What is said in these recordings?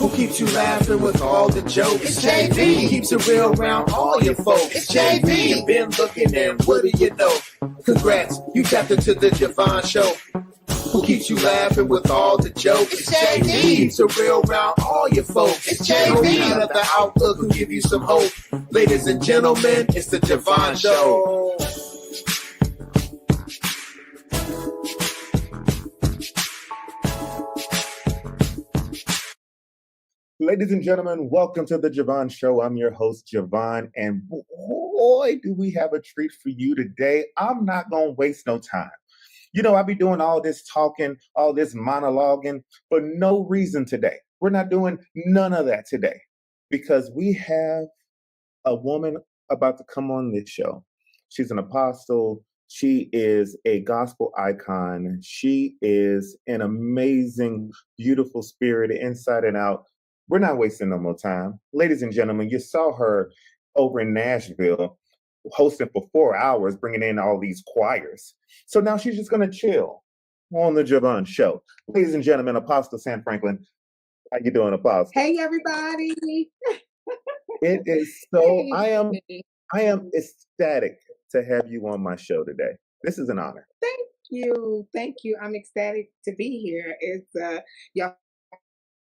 who keeps you laughing with all the jokes. It's JV, who keeps it real around all your folks. It's JV, you've been looking and what do you know? Congrats, you tapped into the JeVaughn Show, who keeps you laughing with all the jokes. It's JV, who keeps it real around all your folks. It's JV, of the Outlook who give you some hope. Ladies and gentlemen, it's the JeVaughn Show. Ladies and gentlemen, welcome to the JeVaughn Show. I'm your host, JeVaughn, and boy, do we have a treat for you today. I'm not going to waste no time. You know, I'll be doing all this talking, all this monologuing for no reason today. We're not doing none of that today because we have a woman about to come on this show. She's an apostle. She is a gospel icon. She is an amazing, beautiful spirit inside and out. We're not wasting no more time. Ladies and gentlemen, you saw her over in Nashville hosting for 4 hours, bringing in all these choirs. So now she's just going to chill on the JeVaughn Show. Ladies and gentlemen, Apostle Sam Franklin. How you doing, Apostle? Hey, everybody. It is so, I am ecstatic to have you on my show today. This is an honor. Thank you. Thank you. I'm ecstatic to be here. It's, y'all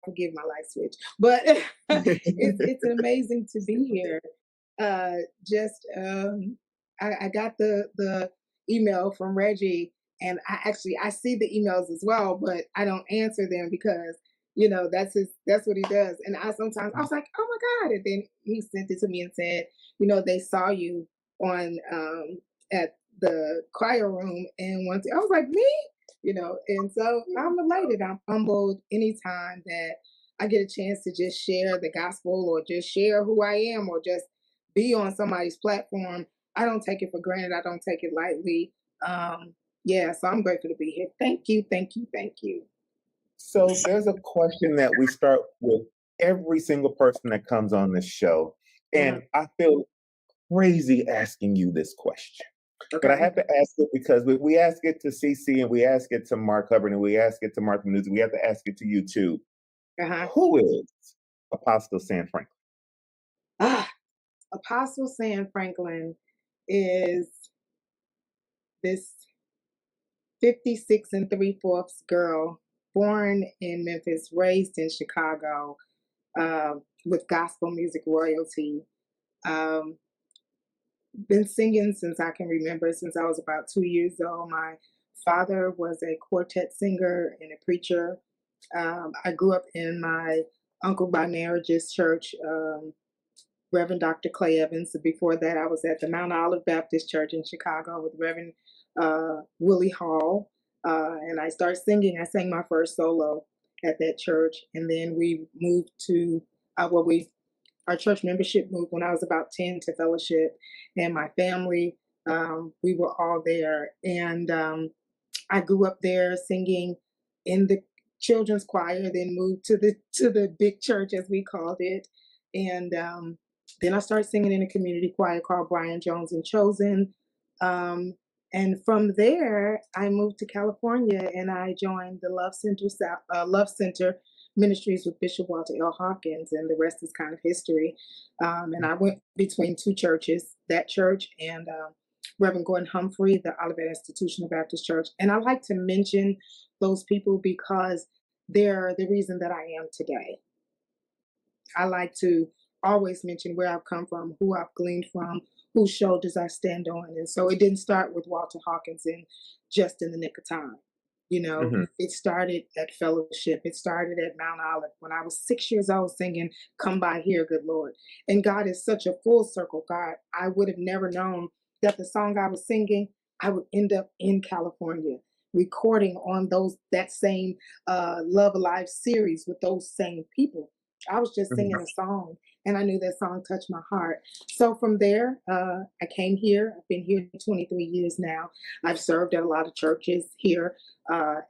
forgive my light switch, but it's amazing to be here. I got the email from Reggie, and I see the emails as well, but I don't answer them because, you know, that's what he does. And I was like, oh my God. And then he sent it to me and said, you know, they saw you on, at the choir room and I was like, me? You know, and so I'm elated. I'm humbled anytime that I get a chance to just share the gospel or just share who I am or just be on somebody's platform. I don't take it for granted. I don't take it lightly. So I'm grateful to be here. Thank you, thank you, thank you. So there's a question that we start with every single person that comes on this show. And I feel crazy asking you this question. Okay. But I have to ask it because we ask it to CC and we ask it to Mark Hubbard and we ask it to Mark News. We have to ask it to you too. Who is Apostle Sam Franklin? Apostle Sam Franklin is this 56 3/4 girl born in Memphis, raised in Chicago, with gospel music royalty. Been singing since I can remember, since I was about 2 years old. My father was a quartet singer and a preacher. I grew up in my uncle by marriage's church, Reverend Dr. Clay Evans. Before that, I was at the Mount Olive Baptist Church in Chicago with Reverend Willie Hall. And I started singing. I sang my first solo at that church. And then we moved to, our church membership moved when I was about 10 to fellowship, and my family, we were all there. And I grew up there singing in the children's choir, then moved to the big church, as we called it. And then I started singing in a community choir called Brian Jones and Chosen. And from there, I moved to California and I joined the Love Center Ministries with Bishop Walter L. Hawkins, and the rest is kind of history. And I went between two churches, that church and Reverend Gordon Humphrey, the Olivet Institutional Baptist Church. And I like to mention those people because they're the reason that I am today. I like to always mention where I've come from, who I've gleaned from, whose shoulders I stand on. And so it didn't start with Walter Hawkins and just in the nick of time. You know, It started at fellowship. It started at Mount Olive when I was 6 years old singing, "Come by here, good Lord." And God is such a full circle God. I would have never known that the song I was singing, I would end up in California recording on that same Love Alive series with those same people. I was just singing a song, and I knew that song touched my heart. So from there, I came here. I've been here 23 years now. I've served at a lot of churches here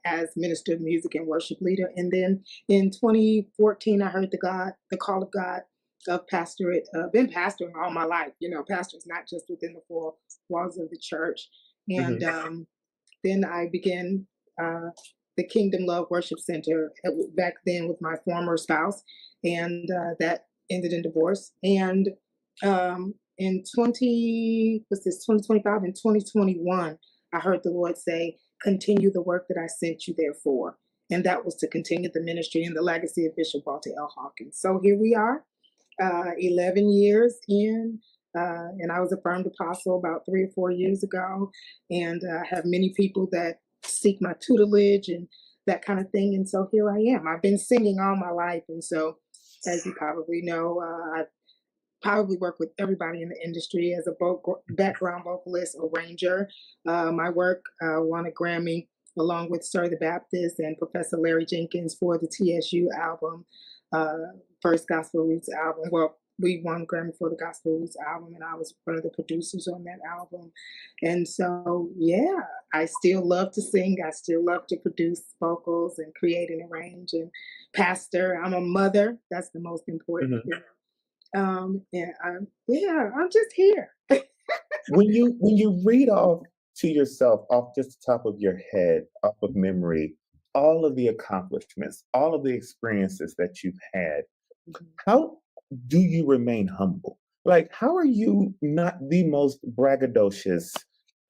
as minister of music and worship leader. And then in 2014, I heard the call of God of pastorate. Been pastoring all my life. You know, pastor is not just within the four walls of the church. And then I began the Kingdom Love Worship Center back then with my former spouse, and that ended in divorce. And in 2025 and 2021, I heard the Lord say, "Continue the work that I sent you there for," and that was to continue the ministry and the legacy of Bishop Walter L. Hawkins. So here we are, 11 years in. And I was affirmed apostle about 3 or 4 years ago, and I have many people that seek my tutelage and that kind of thing. And so here I am. I've been singing all my life, and so as you probably know, I probably work with everybody in the industry as a background vocalist, arranger. My work won a Grammy along with Sir the Baptist and Professor Larry Jenkins for the TSU album, First Gospel Roots album. Well, we won Grammy for the Gospel Roots album, and I was one of the producers on that album. And so, yeah, I still love to sing. I still love to produce vocals and create and arrange and pastor. I'm a mother. That's the most important thing. I'm just here. When you read off to yourself off just the top of your head, off of memory, all of the accomplishments, all of the experiences that you've had, how do you remain humble? Like, how are you not the most braggadocious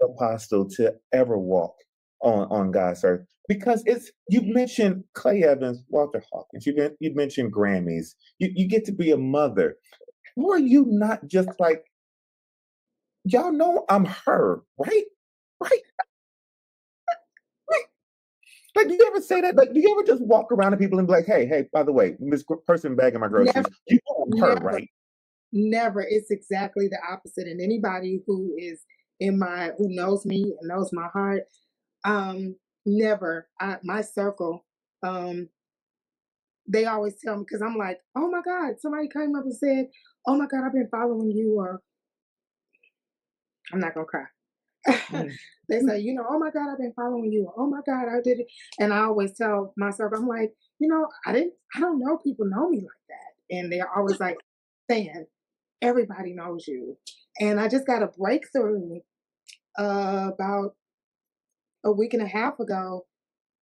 apostle to ever walk on God's earth? Because you mentioned Clay Evans, Walter Hawkins, you mentioned Grammys, you get to be a mother. How are you not just like, y'all know I'm her, right? Right? Right? Like, do you ever say that? Like, do you ever just walk around to people and be like, hey, by the way, this person bagging my groceries, Never, you know I'm her, never, right? never. It's exactly the opposite. And anybody who is who knows me and knows my heart, never. My circle, they always tell me, because I'm like, oh my God, somebody came up and said, oh my God, I've been following you, or I'm not gonna cry. Mm. They say, oh my God, I've been following you. Oh my God, I did it. And I always tell myself, I'm like, I don't know people know me like that. And they're always like saying, everybody knows you. And I just got a breakthrough about a week and a half ago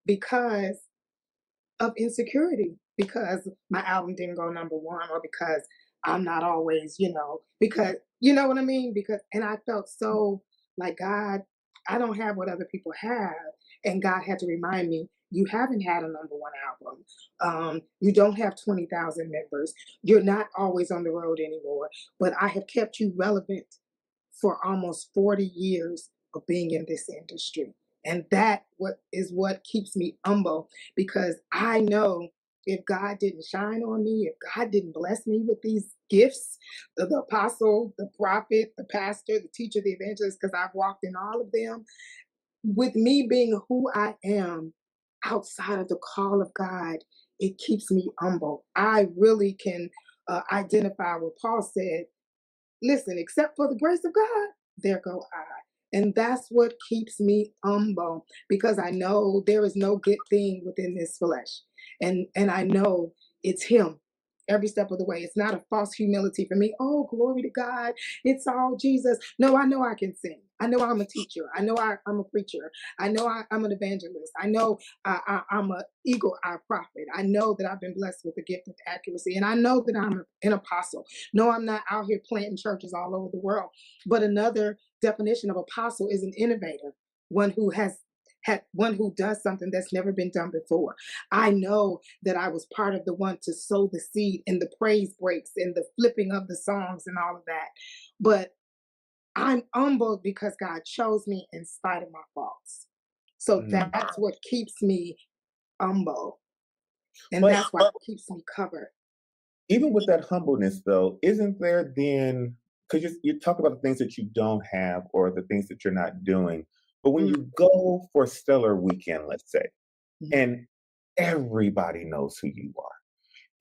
because of insecurity, because my album didn't go #1, or because I'm not always, because you know what I mean? And I felt so like, God, I don't have what other people have. And God had to remind me, you haven't had a #1 album. You don't have 20,000 members. You're not always on the road anymore, but I have kept you relevant for almost 40 years of being in this industry. And what keeps me humble, because I know if God didn't shine on me, if God didn't bless me with these gifts, the apostle, the prophet, the pastor, the teacher, the evangelist, because I've walked in all of them, with me being who I am outside of the call of God, it keeps me humble. I really can identify what Paul said. Listen, except for the grace of God, there go I. And that's what keeps me humble, because I know there is no good thing within this flesh. And I know it's him every step of the way. It's not a false humility for me. Oh, glory to God. It's all Jesus. No, I know I can sing. I know I'm a teacher. I know I'm a preacher. I know I'm an evangelist. I know I'm an eagle eye prophet. I know that I've been blessed with the gift of accuracy. And I know that I'm an apostle. No, I'm not out here planting churches all over the world. But another definition of apostle is an innovator, one who one who does something that's never been done before. I know that I was part of the one to sow the seed in the praise breaks and the flipping of the songs and all of that. But I'm humbled because God chose me in spite of my faults. So that's what keeps me humble. And But that's what keeps me covered. even with that humbleness, though, isn't there then, because you talk about the things that you don't have or the things that you're not doing, but when you go for Stellar Weekend, let's say, and everybody knows who you are,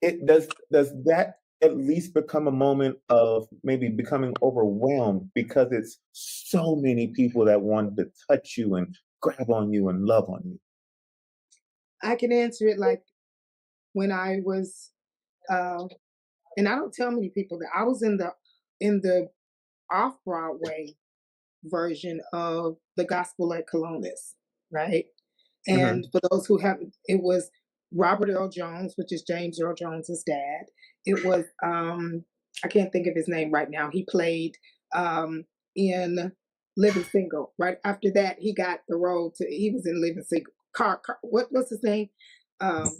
it does that at least become a moment of maybe becoming overwhelmed because it's so many people that want to touch you and grab on you and love on you? I can answer it like when I was, and I don't tell many people that I was in the off Broadway version of the Gospel at Colonus, right? And for those who haven't, it was Robert Earl Jones, which is James Earl Jones's dad. It was I can't think of his name right now. He played in Living Single. Right after that, he got the role to. He was in Living Single. What's his name? Um,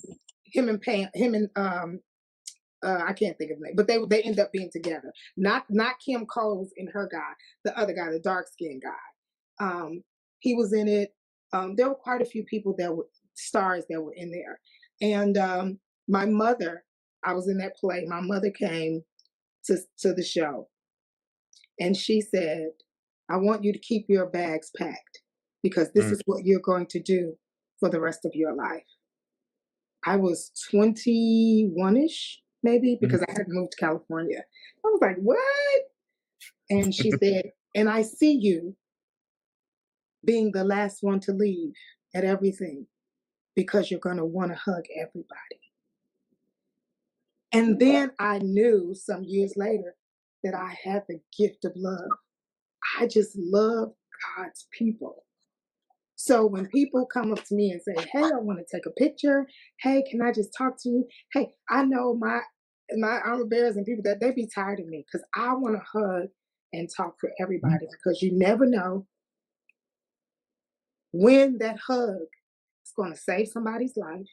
him and Pam. Him and I can't think of the name, but they end up being together. Not Kim Coles and her guy, the other guy, the dark skinned guy. He was in it. There were quite a few people that were stars that were in there, and my mother. I was in that play. My mother came to the show, and she said, "I want you to keep your bags packed because this is what you're going to do for the rest of your life." I was 21-ish, maybe, because I had moved to California. I was like, what? And she said, and I see you being the last one to leave at everything because you're going to want to hug everybody. And then I knew some years later that I had the gift of love. I just love God's people. So when people come up to me and say, hey, I want to take a picture. Hey, can I just talk to you? Hey, I know my armor bearers and people that they be tired of me because I want to hug and talk to everybody because you never know when that hug is going to save somebody's life.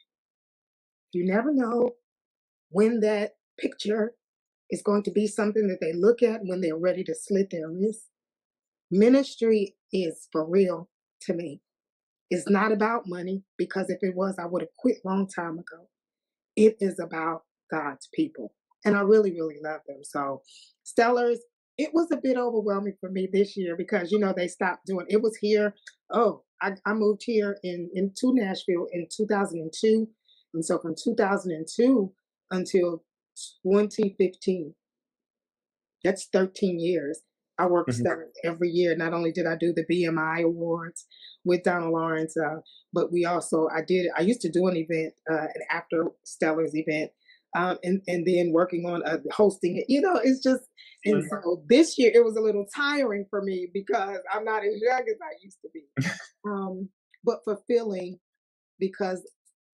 You never know when that picture is going to be something that they look at when they're ready to slit their wrist. Ministry is for real to me. It's not about money, because if it was, I would have quit a long time ago. It is about God's people. And I really, really love them. So Stellars, it was a bit overwhelming for me this year because, they stopped doing it. Was here. I moved here to Nashville in 2002. And so from 2002 until 2015, that's 13 years. I worked Stellars every year. Not only did I do the BMI Awards with Donald Lawrence, but I used to do an event, an after Stellars event, and then working on hosting it. It's just, and so this year it was a little tiring for me because I'm not as young as I used to be, but fulfilling because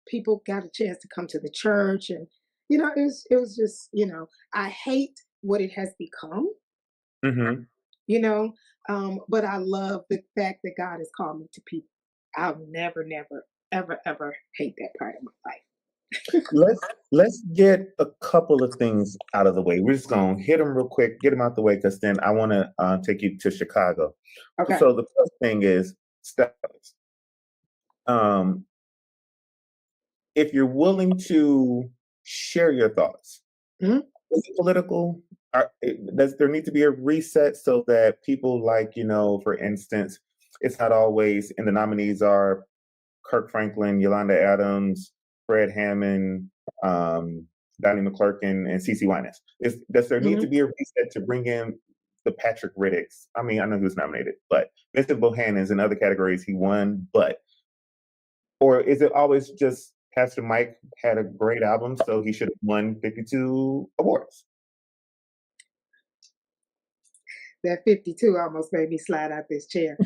people got a chance to come to the church, and it was just I hate what it has become. But I love the fact that God has called me to people. I'll never, never, ever, ever hate that part of my life. Let's get a couple of things out of the way. We're just gonna hit them real quick, get them out the way, because then I want to take you to Chicago. Okay. So the first thing is Stellars. If you're willing to share your thoughts, is it political? Does there need to be a reset so that people for instance, it's not always, and the nominees are Kirk Franklin, Yolanda Adams, Fred Hammond, Donnie McClurkin, and CeCe Winans. Does there need to be a reset to bring in the Patrick Riddicks? I mean, I know he was nominated, but Vincent Bohannon's in other categories he won, or is it always just Pastor Mike had a great album, so he should have won 52 awards? That 52 almost made me slide out this chair.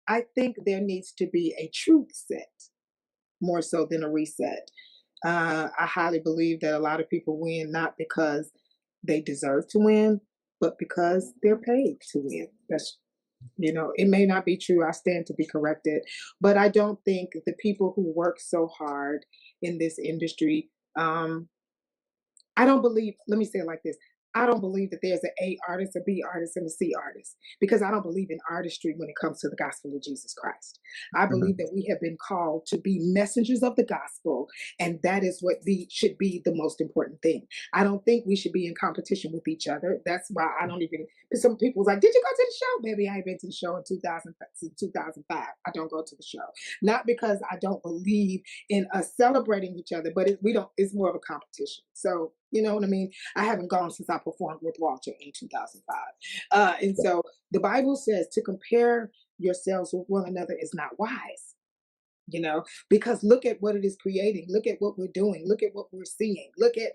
I think there needs to be a truth set more so than a reset. I highly believe that a lot of people win not because they deserve to win, but because they're paid to win. That's it may not be true. I stand to be corrected, but I don't think the people who work so hard in this industry, I don't believe, let me say it like this. I don't believe that there's an A artist, a B artist, and a C artist, because I don't believe in artistry when it comes to the gospel of Jesus Christ. I believe that we have been called to be messengers of the gospel, and that is what should be the most important thing. I don't think we should be in competition with each other. That's why I don't even, some people was like, did you go to the show? Maybe I ain't been to the show since 2005. I don't go to the show. Not because I don't believe in us celebrating each other, but it's more of a competition. So, you know what I mean? I haven't gone since I performed with Walter in 2005. And so the Bible says to compare yourselves with one another is not wise, because look at what it is creating. Look at what we're doing. Look at what we're seeing. Look at,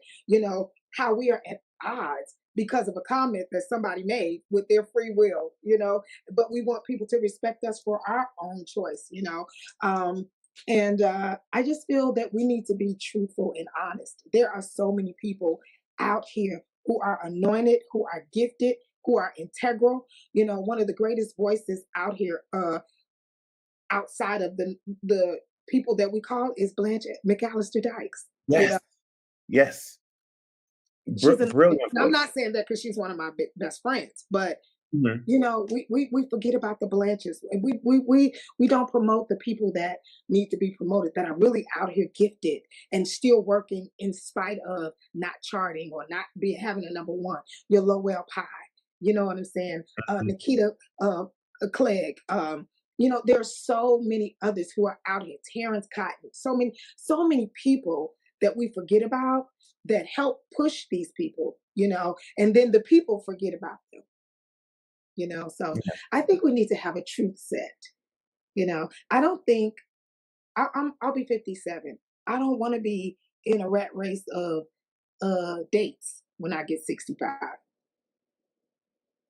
how we are at odds. because of a comment that somebody made with their free will, you know, but we want people to respect us for our own choice, you know. And I just feel that we need to be truthful and honest. There are so many people out here who are anointed, who are gifted, who are integral. You know, one of the greatest voices out here, outside of the people that we call, is Blanche McAllister Dykes. You know, Yes. Yes. she's an. Brilliant I'm voice. not saying that because she's one of my best friends, but Mhm. you know, we forget about the Blanches. And we don't promote the people that need to be promoted, that are really out here gifted and still working in spite of not charting or not be having a number one. Your Lowell Pie, you know what I'm saying? Mhm. Nikita Clegg. You know, there are so many others who are out here. Terrence Cotton. So many people that we forget about that help push these people. You know, and then the people forget about them, you know. So Yeah. I think we need to have a truth set. You know, I don't think I'll be 57. I don't want to be in a rat race of dates when I get 65.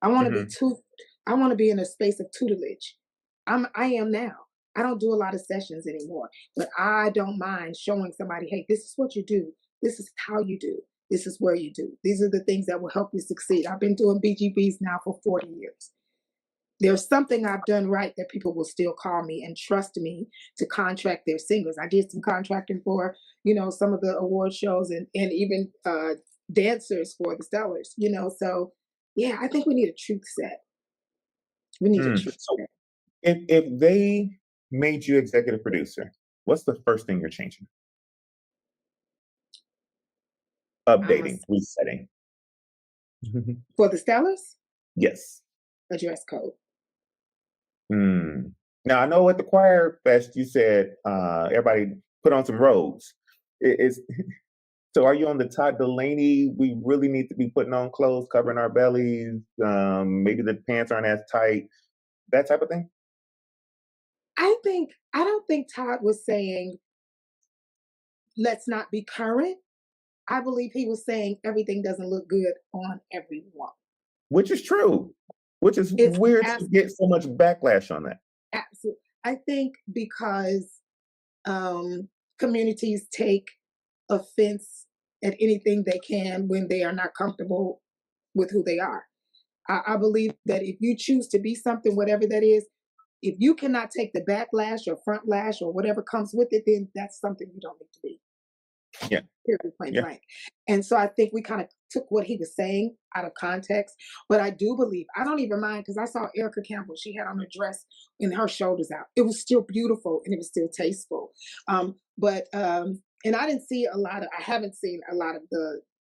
I want to be Mhm. I want to be in a space of tutelage. I am now. I don't do a lot of sessions anymore, but I don't mind showing somebody, hey, this is what you do. This is how you do. This is where you do. These are the things that will help you succeed. I've been doing BGBs now for 40 years. There's something I've done right that people will still call me and trust me to contract their singers. I did some contracting for, you know, some of the award shows, and even dancers for the Stellars, you know. So yeah, I think we need a truth set. We need a truth So set. if they made you executive producer, what's the first thing you're changing? I must, Updating, resetting. Mhm. for the Stellars, Yes. a dress code. Mm. Now I know at the choir fest you said everybody put on some robes. Is so are you on the Todd Delaney? We really need to be putting on clothes covering our bellies. Maybe the pants aren't as tight. That type of thing. I don't think Todd was saying let's not be current. I believe he was saying everything doesn't look good on everyone. Which is true. Which is It's weird to get so much backlash on that. absolutely. I think because communities take offense at anything they can when they are not comfortable with who they are. I believe that if you choose to be something, whatever that is, if you cannot take the backlash or front lash or whatever comes with it, then that's something you don't need to be. Yeah. Period, point Yeah. blank. And so I think we kind of took what he was saying out of context. But I do believe, I don't even mind, because I saw Erica Campbell, she had on a dress and her shoulders out. It was still beautiful and it was still tasteful. And I didn't see a lot of, I haven't seen a lot of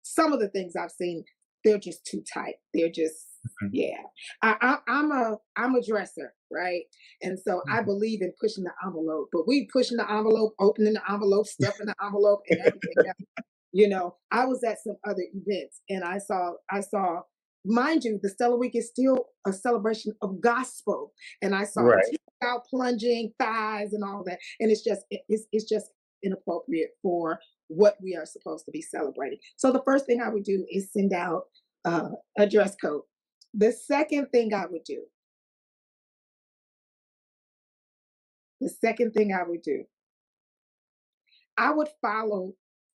some of the things I've seen, they're just too tight. They're just, Mhm. yeah. I'm a dresser, right? And so I believe in pushing the envelope, but we pushing the envelope, opening the envelope, stuffing the envelope, and everything else. You know, I was at some other events and I saw, mind you, the Stellar Week is still a celebration of gospel. And I saw Right. tits out plunging, thighs and all that. And it's just inappropriate for what we are supposed to be celebrating. So the first thing I would do is send out a dress code. The second thing I would do, the second thing I would do, I would follow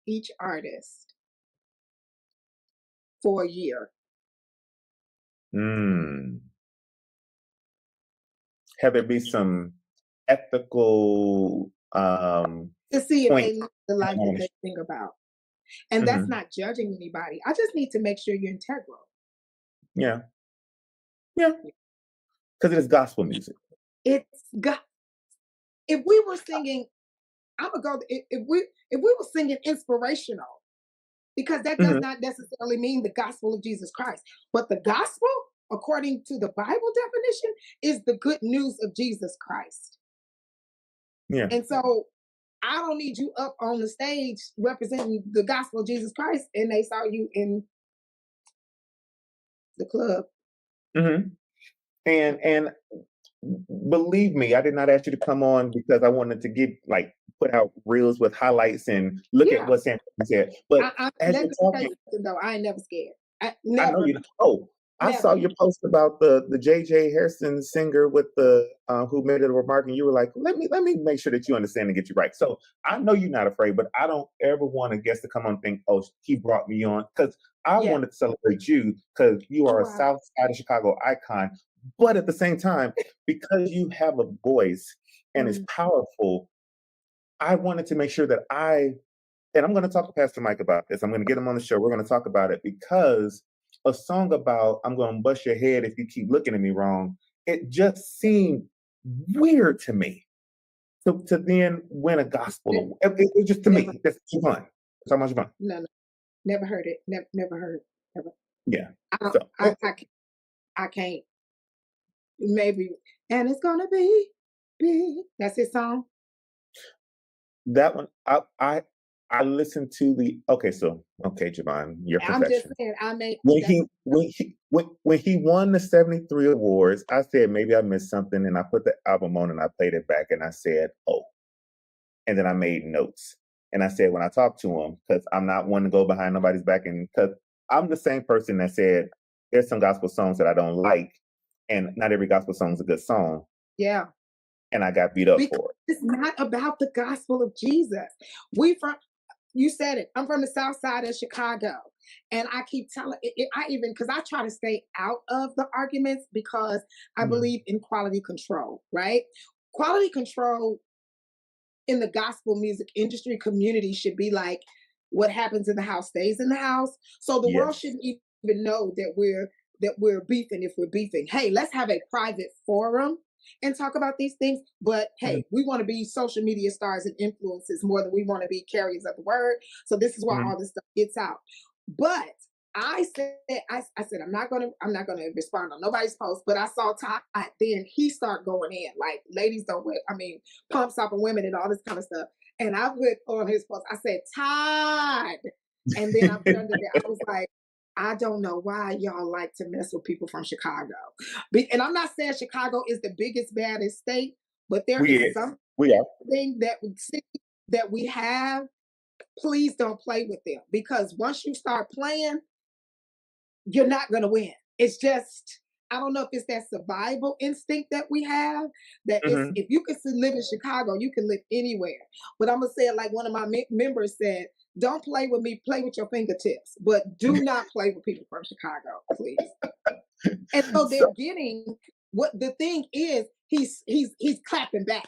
each artist for a year. Mm. Have there be some ethical To see if point? they live the life that they think about. And that's Mhm. not judging anybody. I just need to make sure you're integral. Yeah. Yeah. Because it is gospel music. It's got, if we were singing, I'm gonna go, if we were singing inspirational, because that does Mhm. not necessarily mean the gospel of Jesus Christ. But the gospel, according to the Bible definition, is the good news of Jesus Christ. Yeah. And so I don't need you up on the stage representing the gospel of Jesus Christ and they saw you in the club. Mhm. And believe me, I did not ask you to come on because I wanted to give like put out reels with highlights and look at Yeah. what Sam said. But as Let you're me tell you talking, something though. I ain't never scared. I know Never, you. Oh, I saw never. your post about the J.J. Harrison singer with the who made a remark, and you were like, "Let me make sure that you understand and get you right." So I know you're not afraid, but I don't ever want a guest to come on and think, "Oh, he brought me on," because I Yeah. wanted to celebrate you because you Oh are a wow. South Side of Chicago icon. But at the same time, because you have a voice and it's Mm, powerful, I wanted to make sure that and I'm going to talk to Pastor Mike about this. I'm going to get him on the show. We're going to talk about it because a song about I'm going to bust your head if you keep looking at me wrong, it just seemed weird to me to then win a gospel ne- award. It just to never. me, that's too fun. It's how much fun. No, no. Never heard it. Never heard. Never. Yeah. I don't. So I can't. Maybe. And it's gonna be big. That's his song. that one, I listened to the okay, JeVaughn, your I'm just perfection. saying. I may. When That's he won the 73 awards, I said maybe I missed something, and I put the album on and I played it back, and I said, "Oh," and then I made notes, and I said when I talk to him, because I'm not one to go behind nobody's back, and because I'm the same person that said there's some gospel songs that I don't like, and not every gospel song is a good song, yeah. and I got beat up Because for it. it's not about the gospel of Jesus. We from you said it. I'm from the South Side of Chicago, and I keep telling it. I even because I try to stay out of the arguments because I Mm. believe in quality control. Right? Quality control in the gospel music industry community should be like what happens in the house stays in the house. So the world Yes. shouldn't even know that we're beefing if we're beefing. Hey, let's have a private forum and talk about these things. But Mhm. hey, we want to be social media stars and influencers more than we want to be carriers of the word. So this is why Mhm. all this stuff gets out. But I said I'm not gonna respond on nobody's post, but I saw Todd then he start going in like ladies don't wear, I mean pump stopping women and all this kind of stuff. And I put on his post, I said Todd, and then I put under there, I was like, I don't know why y'all like to mess with people from Chicago. And I'm not saying Chicago is the biggest, baddest state, but there we is is. something We are. that we have. Please don't play with them because once you start playing, you're not going to win. It's just, I don't know if it's that survival instinct that we have that it's, Mhm. if you can live in Chicago, you can live anywhere. But I'm going to say it like one of my members said, don't play with me, play with your fingertips, but do not play with people from Chicago, please. And so they're So getting what the thing is, he's clapping back.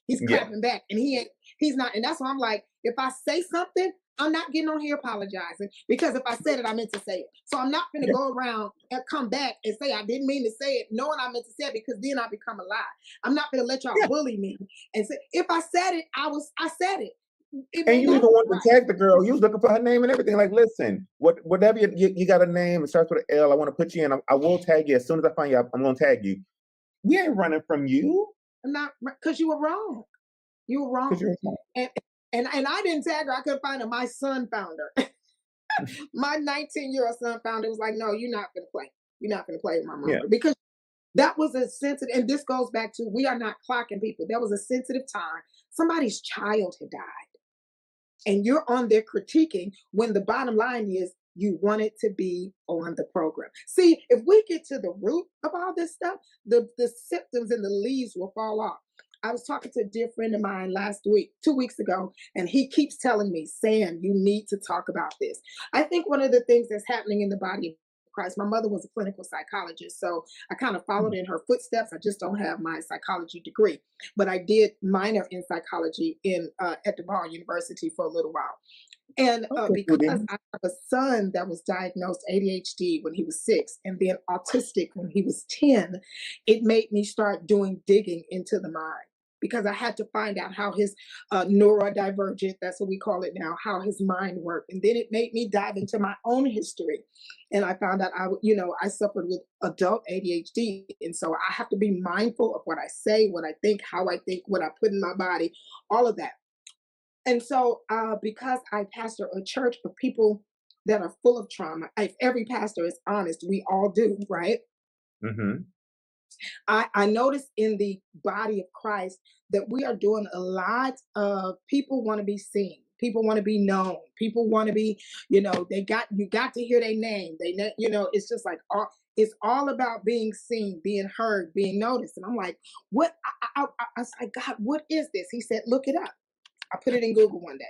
He's yeah. clapping back and he's not, and that's why I'm like, if I say something, I'm not getting on here apologizing because if I said it, I meant to say it. So I'm not gonna Yeah. go around and come back and say I didn't mean to say it, knowing I meant to say it because then I become a lie. I'm not gonna let y'all Yeah. bully me and say if I said it, I said it. It And may you not even be wanted right. to tag the girl. You was looking for her name and everything. Like, listen, whatever you got a name, it starts with an L. I want to put you in. I will tag you as soon as I find you. I'm gonna tag you. We ain't running from you I'm not because you were wrong. You were because wrong. you're smart. And and I didn't tag her. I couldn't find her. My son found her. My 19-year-old son found it. Was like, no, you're not gonna play. You're not gonna play with my Yeah. mama because that was a sensitive. And this goes back to we are not clocking people. There was a sensitive time. Somebody's child had died, and you're on there critiquing when the bottom line is you wanted to be on the program. See, if we get to the root of all this stuff, the symptoms and the leaves will fall off. I was talking to a dear friend of mine last week, 2 weeks ago, and he keeps telling me, Sam, you need to talk about this. I think one of the things that's happening in the body of Christ, my mother was a clinical psychologist, so I kind of followed in her footsteps. I just don't have my psychology degree, but I did minor in psychology at the Vaughn University for a little while. And Okay, because Judy. I have a son that was diagnosed ADHD when he was 6 and then autistic when he was 10, it made me start doing digging into the mind because I had to find out how his neurodivergent, that's what we call it now, how his mind worked. And then it made me dive into my own history. And I found out I suffered with adult ADHD. And so I have to be mindful of what I say, what I think, how I think, what I put in my body, all of that. And so, because I pastor a church of people that are full of trauma, if every pastor is honest, we all do, right? Mm-hmm. I notice in the body of Christ that we are doing a lot of people want to be seen. People want to be known. People want to be, you got to hear their name. It's just like it's all about being seen, being heard, being noticed. And I'm like, what? I was like, God, what is this? He said, look it up. I put it in Google one day.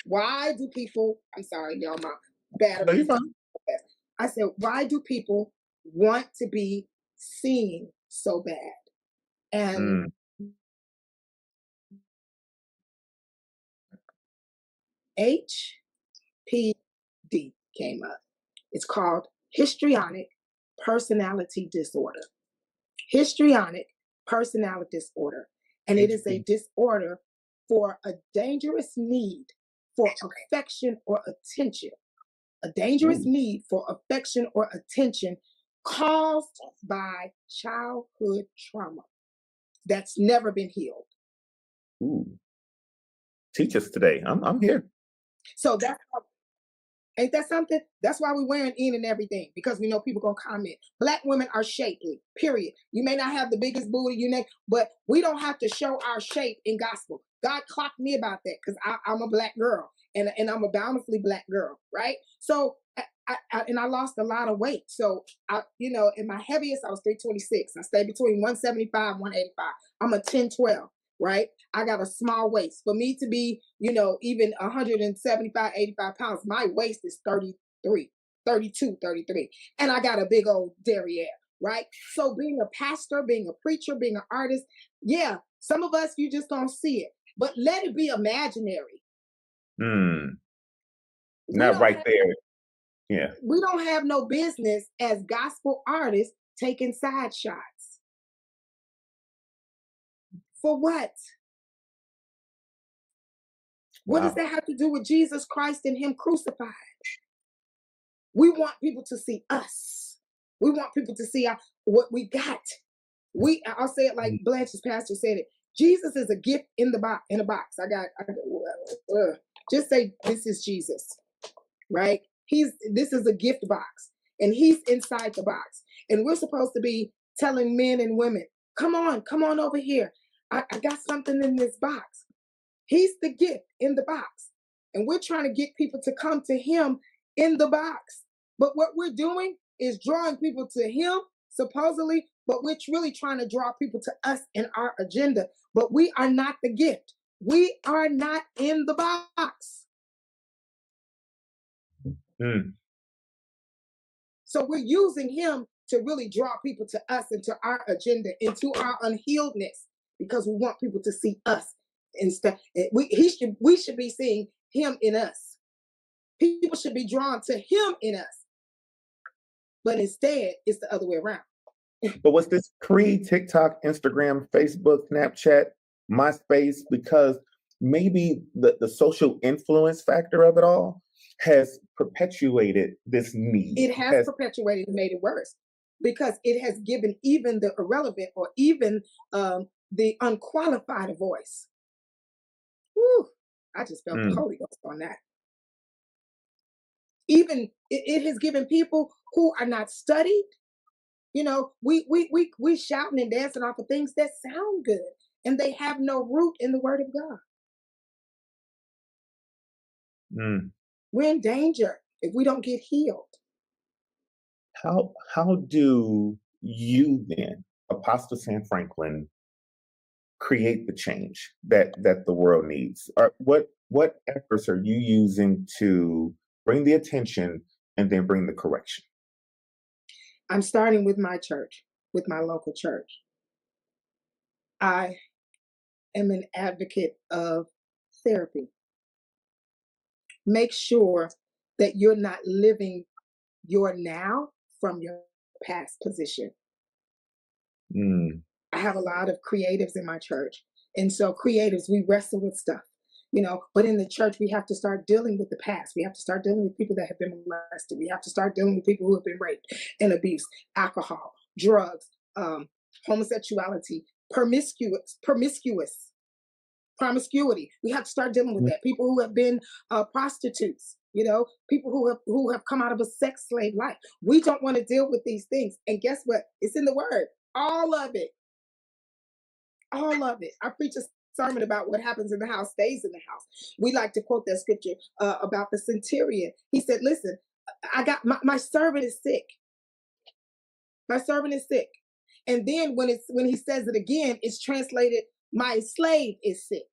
Why do people? I'm sorry, y'all, my bad. No, you're fine. I said, why do people want to be seen so bad? And HPD came up. It's called Histrionic Personality Disorder. Histrionic Personality Disorder. And it is a disorder for a dangerous need for affection or attention. A dangerous need for affection or attention caused by childhood trauma that's never been healed. Ooh. Teach us today. I'm here. So ain't that something? That's why we're wearing in and everything, because we know people gonna comment. Black women are shapely, period. You may not have the biggest booty, but we don't have to show our shape in gospel. God clocked me about that because I'm a Black girl and I'm a bountifully Black girl, right? So I lost a lot of weight. So in my heaviest, I was 326. I stayed between 175, 185. I'm a 10-12. Right? I got a small waist. For me to be, even 175, 85 pounds, my waist is 32, 33. And I got a big old derriere, right? So being a pastor, being a preacher, being an artist, yeah, some of us, you just don't see it. But let it be imaginary. Not right there. Yeah. We don't have no business as gospel artists taking side shots. For what? What does that have to do with Jesus Christ and him crucified? We want people to see us. We want people to see what we got. I'll say it like Blanche's pastor said it. Jesus is a gift in a box. Just say, this is Jesus, right? This is a gift box, and he's inside the box. And we're supposed to be telling men and women, come on over here. I got something in this box. He's the gift in the box. And we're trying to get people to come to him in the box. But what we're doing is drawing people to him, supposedly, but we're really trying to draw people to us in our agenda. But we are not the gift. We are not in the box. So we're using him to really draw people to us, into our agenda, into our unhealedness, because we want people to see us instead. We should be seeing him in us. People should be drawn to him in us. But instead, it's the other way around. But what's this pre-TikTok, Instagram, Facebook, Snapchat, MySpace? Because maybe the social influence factor of it all has perpetuated this need. It has perpetuated and made it worse, because it has given even the irrelevant or even the unqualified a voice. Whew, I just felt the Holy Ghost on that. Even it has given people who are not studied. We shouting and dancing off of things that sound good, and they have no root in the Word of God. We're in danger if we don't get healed. How do you then, Apostle Sam Franklin, create the change that the world needs? Or what efforts are you using to bring the attention and then bring the correction? I'm starting with my church, with my local church. I am an advocate of therapy. Make sure that you're not living your now from your past position. I have a lot of creatives in my church. And so creatives, we wrestle with stuff, but in the church, we have to start dealing with the past. We have to start dealing with people that have been molested. We have to start dealing with people who have been raped and abused, alcohol, drugs, homosexuality, promiscuity. We have to start dealing with that. People who have been prostitutes, people who have come out of a sex slave life. We don't want to deal with these things. And guess what? It's in the Word. All of it. I preach a sermon about what happens in the house stays in the house. We like to quote that scripture about the centurion. He said, listen, I got my servant is sick. My servant is sick. And then when he says it again, it's translated, my slave is sick.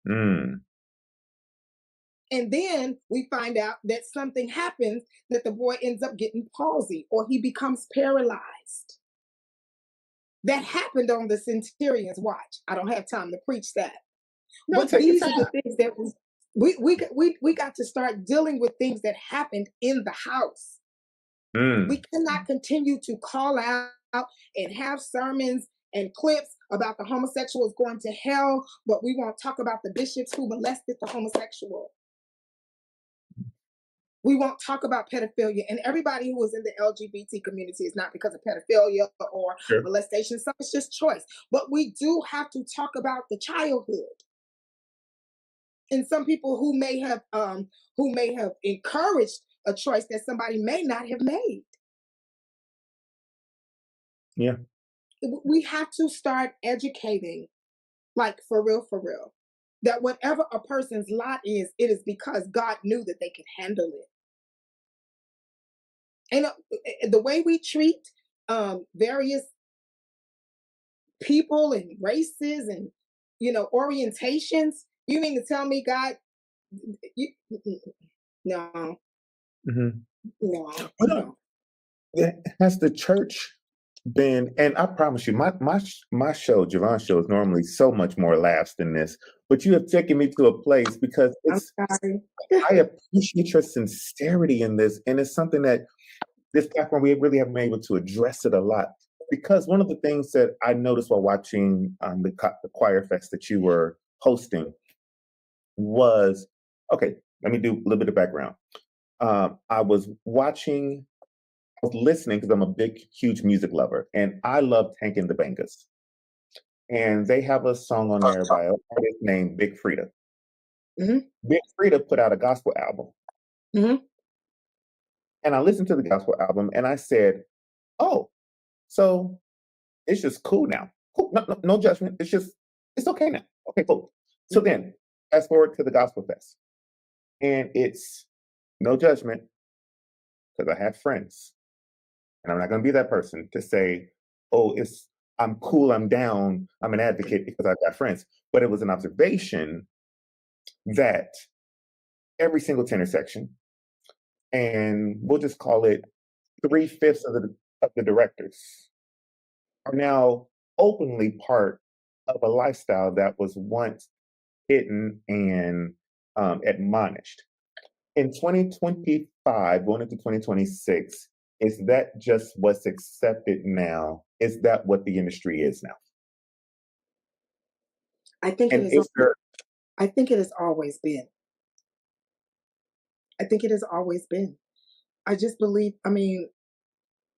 Mm. And then we find out that something happens, that the boy ends up getting palsy or he becomes paralyzed. That happened on the centurion's watch. I don't have time to preach that. No, But take your these are time. the things that we got to start dealing with things that happened in the house. Mm. We cannot continue to call out and have sermons and clips about the homosexuals going to hell, but we won't talk about the bishops who molested the homosexual. We won't talk about pedophilia, and everybody who was in the LGBT community is not because of pedophilia or Sure. molestation. Some it's just choice. But we do have to talk about the childhood. And some people who may have encouraged a choice that somebody may not have made. Yeah. We have to start educating, like for real, that whatever a person's lot is, it is because God knew that they could handle it. And the way we treat various people and races and, orientations, you mean to tell me God, no, Mm-hmm. no. Has the church been, and I promise you, my show, JeVaughn Show, is normally so much more laughs than this, but you have taken me to a place because it's, I'm sorry. I appreciate your sincerity in this, and it's something that this platform, we really haven't been able to address it a lot. Because one of the things that I noticed while watching the Choir Fest that you were hosting was, okay, let me do a little bit of background. I was listening because I'm a big, huge music lover, and I love Tank and the Bangas. And they have a song on there by an artist named Big Frida. Mm-hmm. Big Frida put out a gospel album. Mm-hmm. And I listened to the gospel album and I said, oh, so it's just cool now. Cool. No judgment. It's okay now. Okay, cool. So then fast forward to the Gospel Fest. And it's no judgment because I have friends. And I'm not going to be that person to say, oh, I'm cool, I'm down, I'm an advocate because I've got friends. But it was an observation that every single tenor section, and we'll just call it 3/5 of the directors, are now openly part of a lifestyle that was once hidden and admonished. In 2025, going into 2026, is that just what's accepted now? Is that what the industry is now? I think And is there? I think it has always been. I think it has always been. I just believe,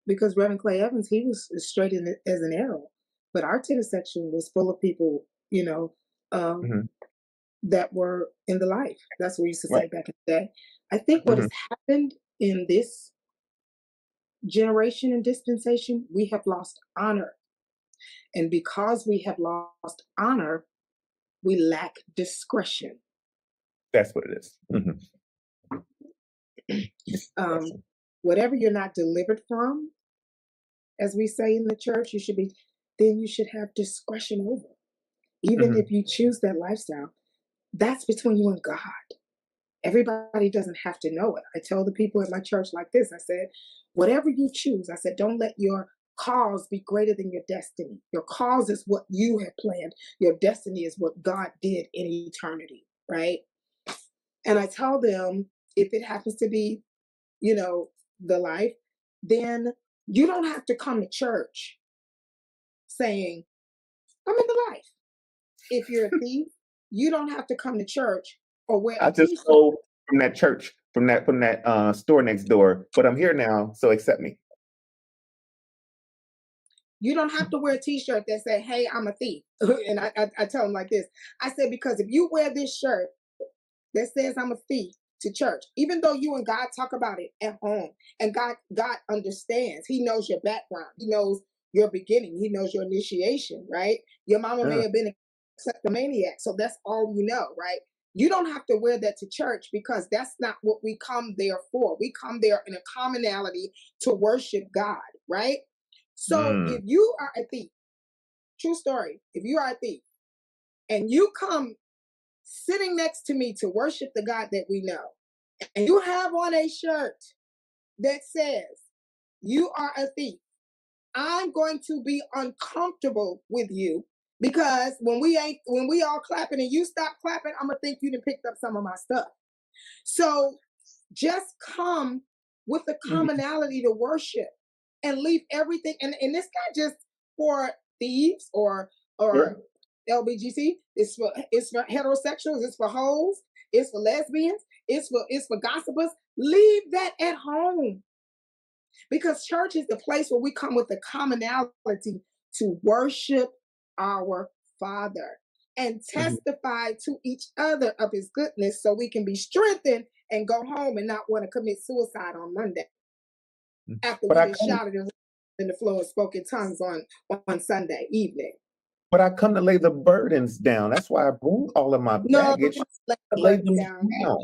because Reverend Clay Evans, he was straight in as an arrow, but our tennis section was full of people, Mhm. that were in the life. That's what we used to Right. say back in the day. I think what Mhm. has happened in this generation and dispensation, we have lost honor. And because we have lost honor, we lack discretion. That's what it is. Mhm. Whatever you're not delivered from, as we say in the church, you should have discretion over. Even if Mhm. you choose that lifestyle, that's between you and God. Everybody doesn't have to know it. I tell the people at my church like this, I said, whatever you choose, I said, don't let your cause be greater than your destiny. Your cause is what you have planned. Your destiny is what God did in eternity, right? And I tell them, if it happens to be, the life, then you don't have to come to church saying, I'm in the life. If you're a thief, you don't have to come to church or wear a I just t-shirt. stole from that church, from that store next door, but I'm here now, so accept me. You don't have to wear a t-shirt that say, hey, I'm a thief. And I tell them like this. I said, because if you wear this shirt that says I'm a thief to church, even though you and God talk about it at home, and God understands, he knows your background, he knows your beginning, he knows your initiation, right? Your mama may Yeah. have been kleptomaniac. So that's all you know, right? You don't have to wear that to church because that's not what we come there for. We come there in a commonality to worship God, right? So Mm. if you are a thief, true story, if you are a thief and you come sitting next to me to worship the God that we know, and you have on a shirt that says you are a thief, I'm going to be uncomfortable with you because when we all clapping and you stop clapping, I'm gonna think you done picked up some of my stuff. So just come with the commonality to worship and leave everything. And it's not just for thieves or Sure. LBGC. It's for heterosexuals. It's for hoes. It's for lesbians. It's for gossipers. Leave that at home. Because church is the place where we come with the commonality to worship our Father and testify to each other of his goodness so we can be strengthened and go home and not want to commit suicide on Monday after But we I been come, shouted in the floor and spoke in tongues on Sunday evening. but I come to lay the burdens down. That's why I bring all of my No, baggage. let the Lay burden them down. down.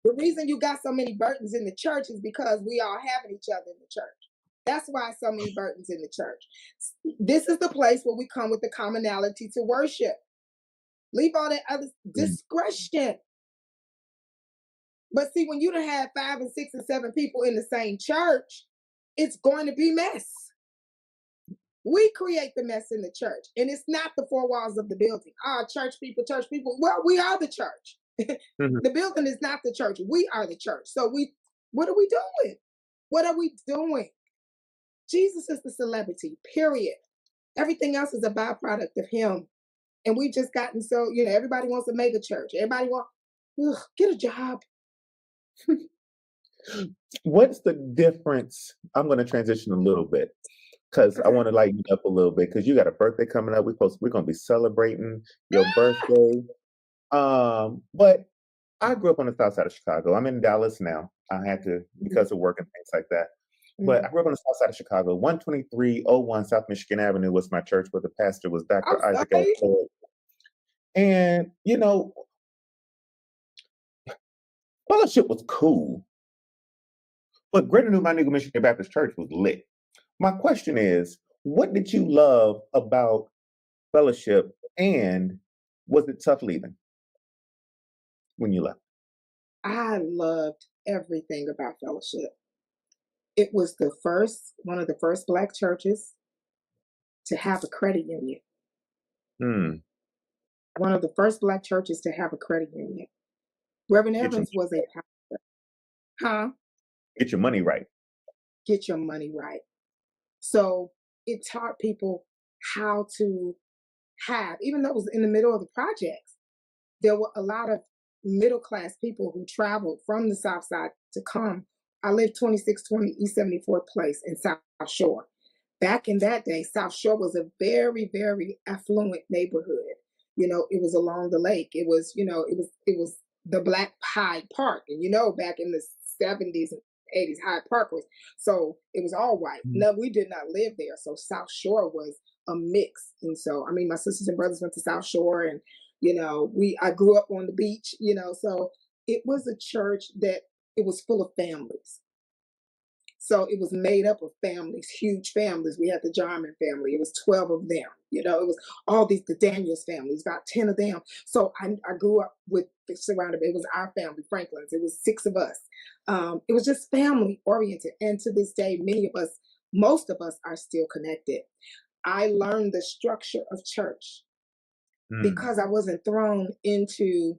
The reason you got so many burdens in the church is because we all having each other in the church. That's why so many burdens in the church. This is the place where we come with the commonality to worship. Leave all that other discretion. But see, when you don't have 5 and 6 and 7 people in the same church, it's going to be mess. We create the mess in the church, and it's not the 4 walls of the building. Church people. Well, we are the church. The building is not the church. We are the church. So what are we doing? What are we doing? Jesus is the celebrity, period. Everything else is a byproduct of him. And we've just gotten so, everybody wants a mega church. Everybody get a job. What's the difference? I'm going to transition a little bit because I want to lighten you up a little bit because you got a birthday coming up. We're going to be celebrating your birthday. But I grew up on the south side of Chicago. I'm in Dallas now. I had to because of work and things like that. But I grew up on the south side of Chicago. 12301 South Michigan Avenue was my church where the pastor was Dr. I'm Isaac L. sorry. Floyd. And, fellowship was cool. But Greater New Montego Michigan Baptist Church was lit. My question is, what did you love about fellowship, and was it tough leaving when you left? I loved everything about fellowship. It was one of the first Black churches to have a credit union. One of the first Black churches to have a credit union. Reverend Evans was a pastor. Get your money right. Get your money right. So it taught people how to have, even though it was in the middle of the projects, there were a lot of middle class people who traveled from the South Side to come. I lived 2620 East 74th Place in South Shore. Back in that day, South Shore was a very, very affluent neighborhood. It was along the lake. It was the Black Hyde Park. And back in the 70s and 80s, Hyde Park was, so it was all white. No, we did not live there. So South Shore was a mix. And so, my sisters and brothers went to South Shore, and I grew up on the beach, so it was a church that it was full of families. So it was made up of families, huge families. We had the Jarman family. It was 12 of them. It was all the Daniels families, about 10 of them. So I grew up surrounded. It was our family, Franklin's. It was 6 of us. It was just family oriented. And to this day, most of us are still connected. I learned the structure of church because I wasn't thrown into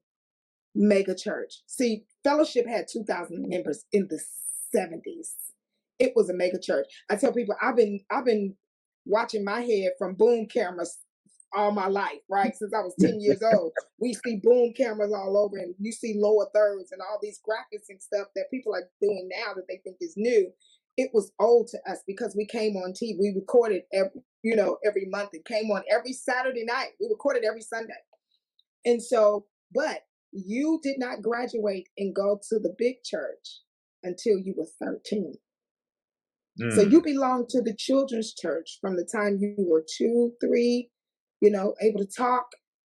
mega church. See, fellowship had 2,000 members in the 70s. It was a mega church. I tell people I've been watching my head from boom cameras all my life, right? Since I was 10 years old. We see boom cameras all over, and you see lower thirds and all these graphics and stuff that people are doing now that they think is new. It was old to us because we came on TV. We recorded every month. It came on every Saturday night. We recorded every Sunday. And so, but you did not graduate and go to the big church until you were 13. So you belonged to the children's church from the time you were 2, 3, able to talk.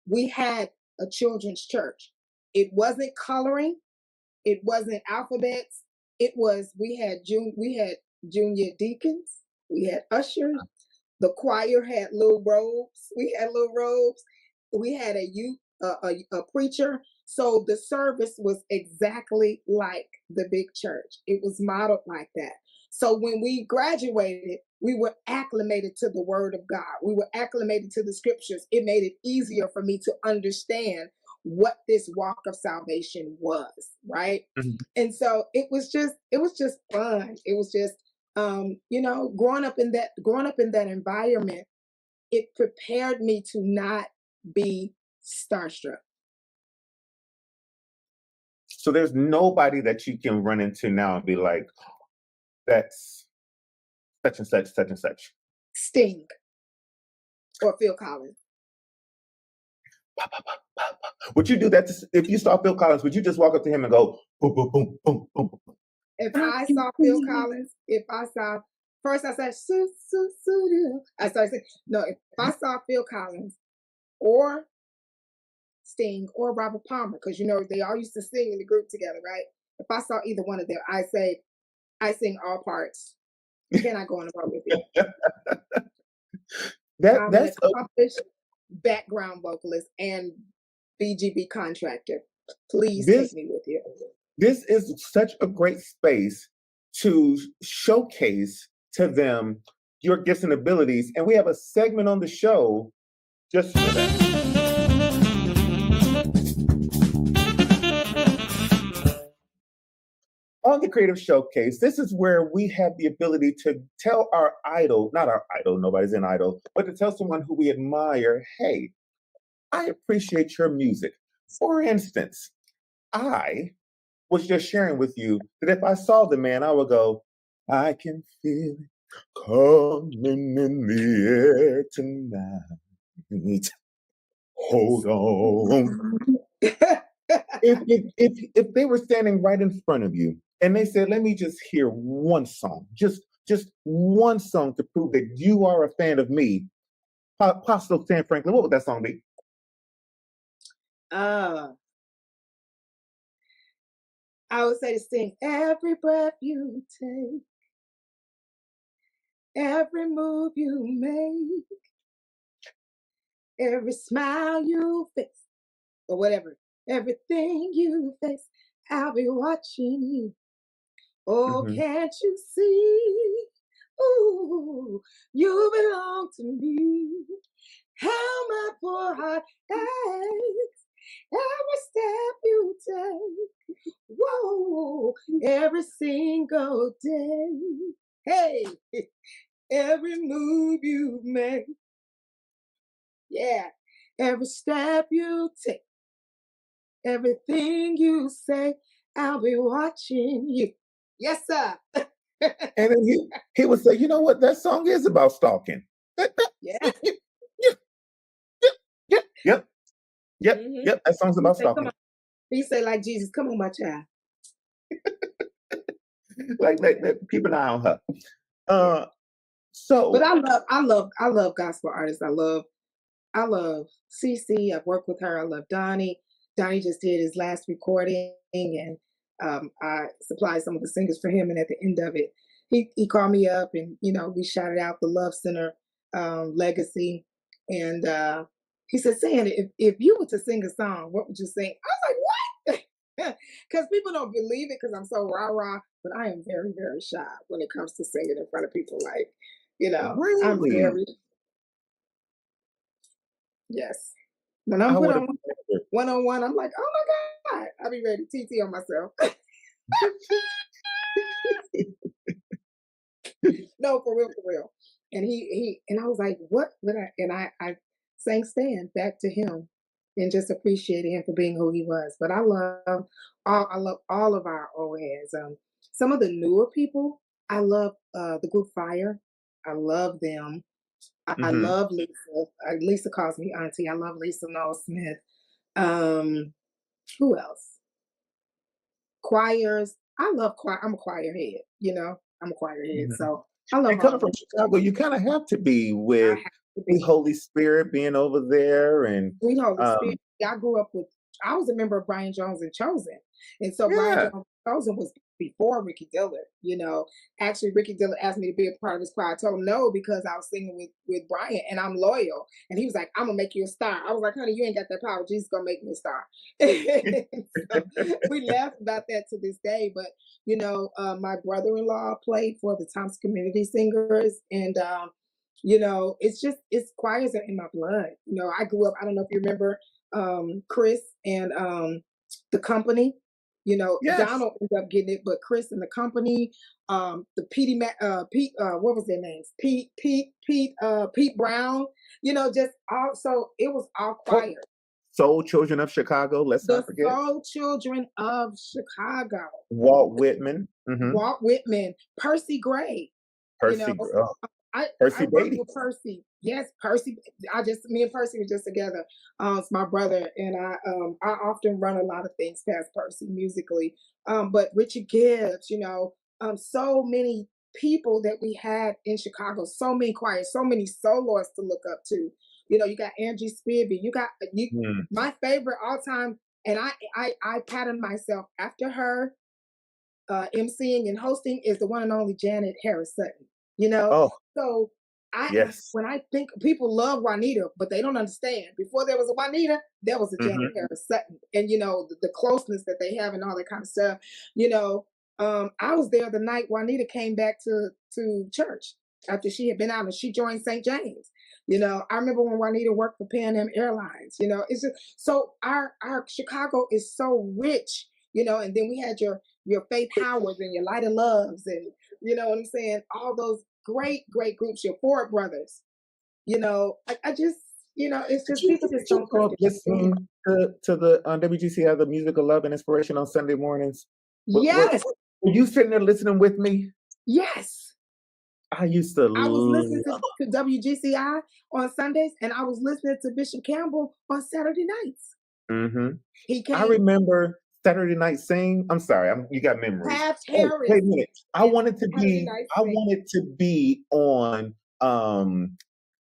we had a children's church. It wasn't coloring. It wasn't alphabets. It was, we had junior deacons. We had ushers. The choir had little robes. We had little robes. We had a youth, a preacher. So the service was exactly like the big church. It was modeled like that. So when we graduated, we were acclimated to the word of God. We were acclimated to the scriptures. It made it easier for me to understand what this walk of salvation was, right? Mhm. And so it was just fun. It was just growing up in that environment, it prepared me to not be starstruck. So there's nobody that you can run into now and be like, that's such and such, such and such. Sting or Phil Collins. Would you do that if you saw Phil Collins? Would you just walk up to him and go boom, boom, boom, boom, boom? If I saw Phil Collins, first I said, I started saying, no, if I saw Phil Collins or Sting or Robert Palmer, because they all used to sing in the group together, right? If I saw either one of them, I say, I sing all parts. Can I go on the road with you? I'm an accomplished background vocalist and BGB contractor. Please take me with you. This is such a great space to showcase to them your gifts and abilities. And we have a segment on the show just for that. On the Creative Showcase, this is where we have the ability to tell our idol, not our idol, nobody's an idol, but to tell someone who we admire, hey, I appreciate your music. For instance, I was just sharing with you that if I saw the man, I would go, I can feel it coming in the air tonight. Hold on. If they were standing right in front of you and they said, let me just hear one song, just one song to prove that you are a fan of me, Apostle Sam Franklin, what would that song be? I would say to Sting, every breath you take, every move you make, every smile you face, or whatever, everything you face, I'll be watching you. Oh, can't you see? Ooh, you belong to me. How my poor heart aches every step you take. Whoa, every single day. Hey, every move you make. Yeah, every step you take. Everything you say, I'll be watching you. Yes, sir. And then he would say, you know what, that song is about stalking. Yeah. Yep. That song's about stalking. He say, like Jesus, come on, my child. like keep an eye on her. But I love gospel artists. I love CC. I've worked with her. I love Donnie. Donnie just did his last recording, and I supplied some of the singers for him. And at the end of it, he called me up, and we shouted out the Love Center legacy. And he said, "Sandy, if you were to sing a song, what would you sing?" I was like, "What?" Because people don't believe it because I'm so rah-rah, but I am very, very shy when it comes to singing in front of people. Like, really? I'm very. Yes. When I'm put on one-on-one, I'm like, oh my God, I'll be ready to TT on myself. No, for real. And and I was like, what would I, and I sang Stand back to him and just appreciated him for being who he was. But I love all of our OAs. Some of the newer people, I love the group Fire. I love them. I love Lisa. Lisa calls me auntie. I love Lisa Noel Smith. Who else? Choirs. I love choir. I'm a choir head. I'm a choir head. So I love. And coming from Chicago, you kind of have to be with Sweet Holy Spirit being over there, and Sweet Holy um, Spirit. I grew up with, I was a member of Brian Jones and Chosen. And so Brian yeah. Jones and Chosen was before Ricky Dillard, you know. Actually, Ricky Dillard asked me to be a part of his choir. I told him no because I was singing with Brian and I'm loyal. And he was like, I'm gonna make you a star. I was like, honey, you ain't got that power. Jesus gonna make me a star. So we laugh about that to this day. But you know, my brother-in-law played for the Thompson Community Singers, and you know, it's choirs are in my blood. You know, I grew up, I don't know if you remember Chris and the company. You know, Yes. Donald ended up getting it, but Chris and the company, the Pete, what was their names? Pete Brown, you know, just also it was all choir. Soul Children of Chicago. Let's The not forget Soul Children of Chicago. Walt Whitman, Walt Whitman, Percy Gray, you know, Percy, I Percy worked Beatty. with Percy. Yes, Percy. Me and Percy were just together. It's my brother, and I often run a lot of things past Percy musically. But Richard Gibbs, you know, so many people that we had in Chicago, so many choirs, so many soloists to look up to. You know, you got Angie Spivey, you got you. Mm. My favorite all time, and I patterned myself after her emceeing and hosting is the one and only Janet Harris Sutton. You know, Oh, so I am yes. when I think people love Juanita, but they don't understand. Before there was a Juanita, there was a Janet Hmm. Harris Sutton, and you know the closeness that they have and all that kind of stuff. You know, I was there the night Juanita came back to church after she had been out and she joined St. James. You know, I remember when Juanita worked for Pan Am Airlines. You know, it's just so our Chicago is so rich. You know, and then we had your Faith Howards and your Light of Loves, and you know what I'm saying? All those great groups, your Ford Brothers. You know, I just, you know, it's just people Did just you don't grow up understand. listening to the WGC have the music of love and inspiration on Sunday mornings? Yes, Were you sitting there listening with me? yes. I used to I was listening love. to WGCI on Sundays, and I was listening to Bishop Campbell on Saturday nights. Hmm. He I came remember Saturday Night Sing. I'm sorry, you got memories. Taft Oh, Harris wait a minute. and Saturday Night I Sing. wanted to be on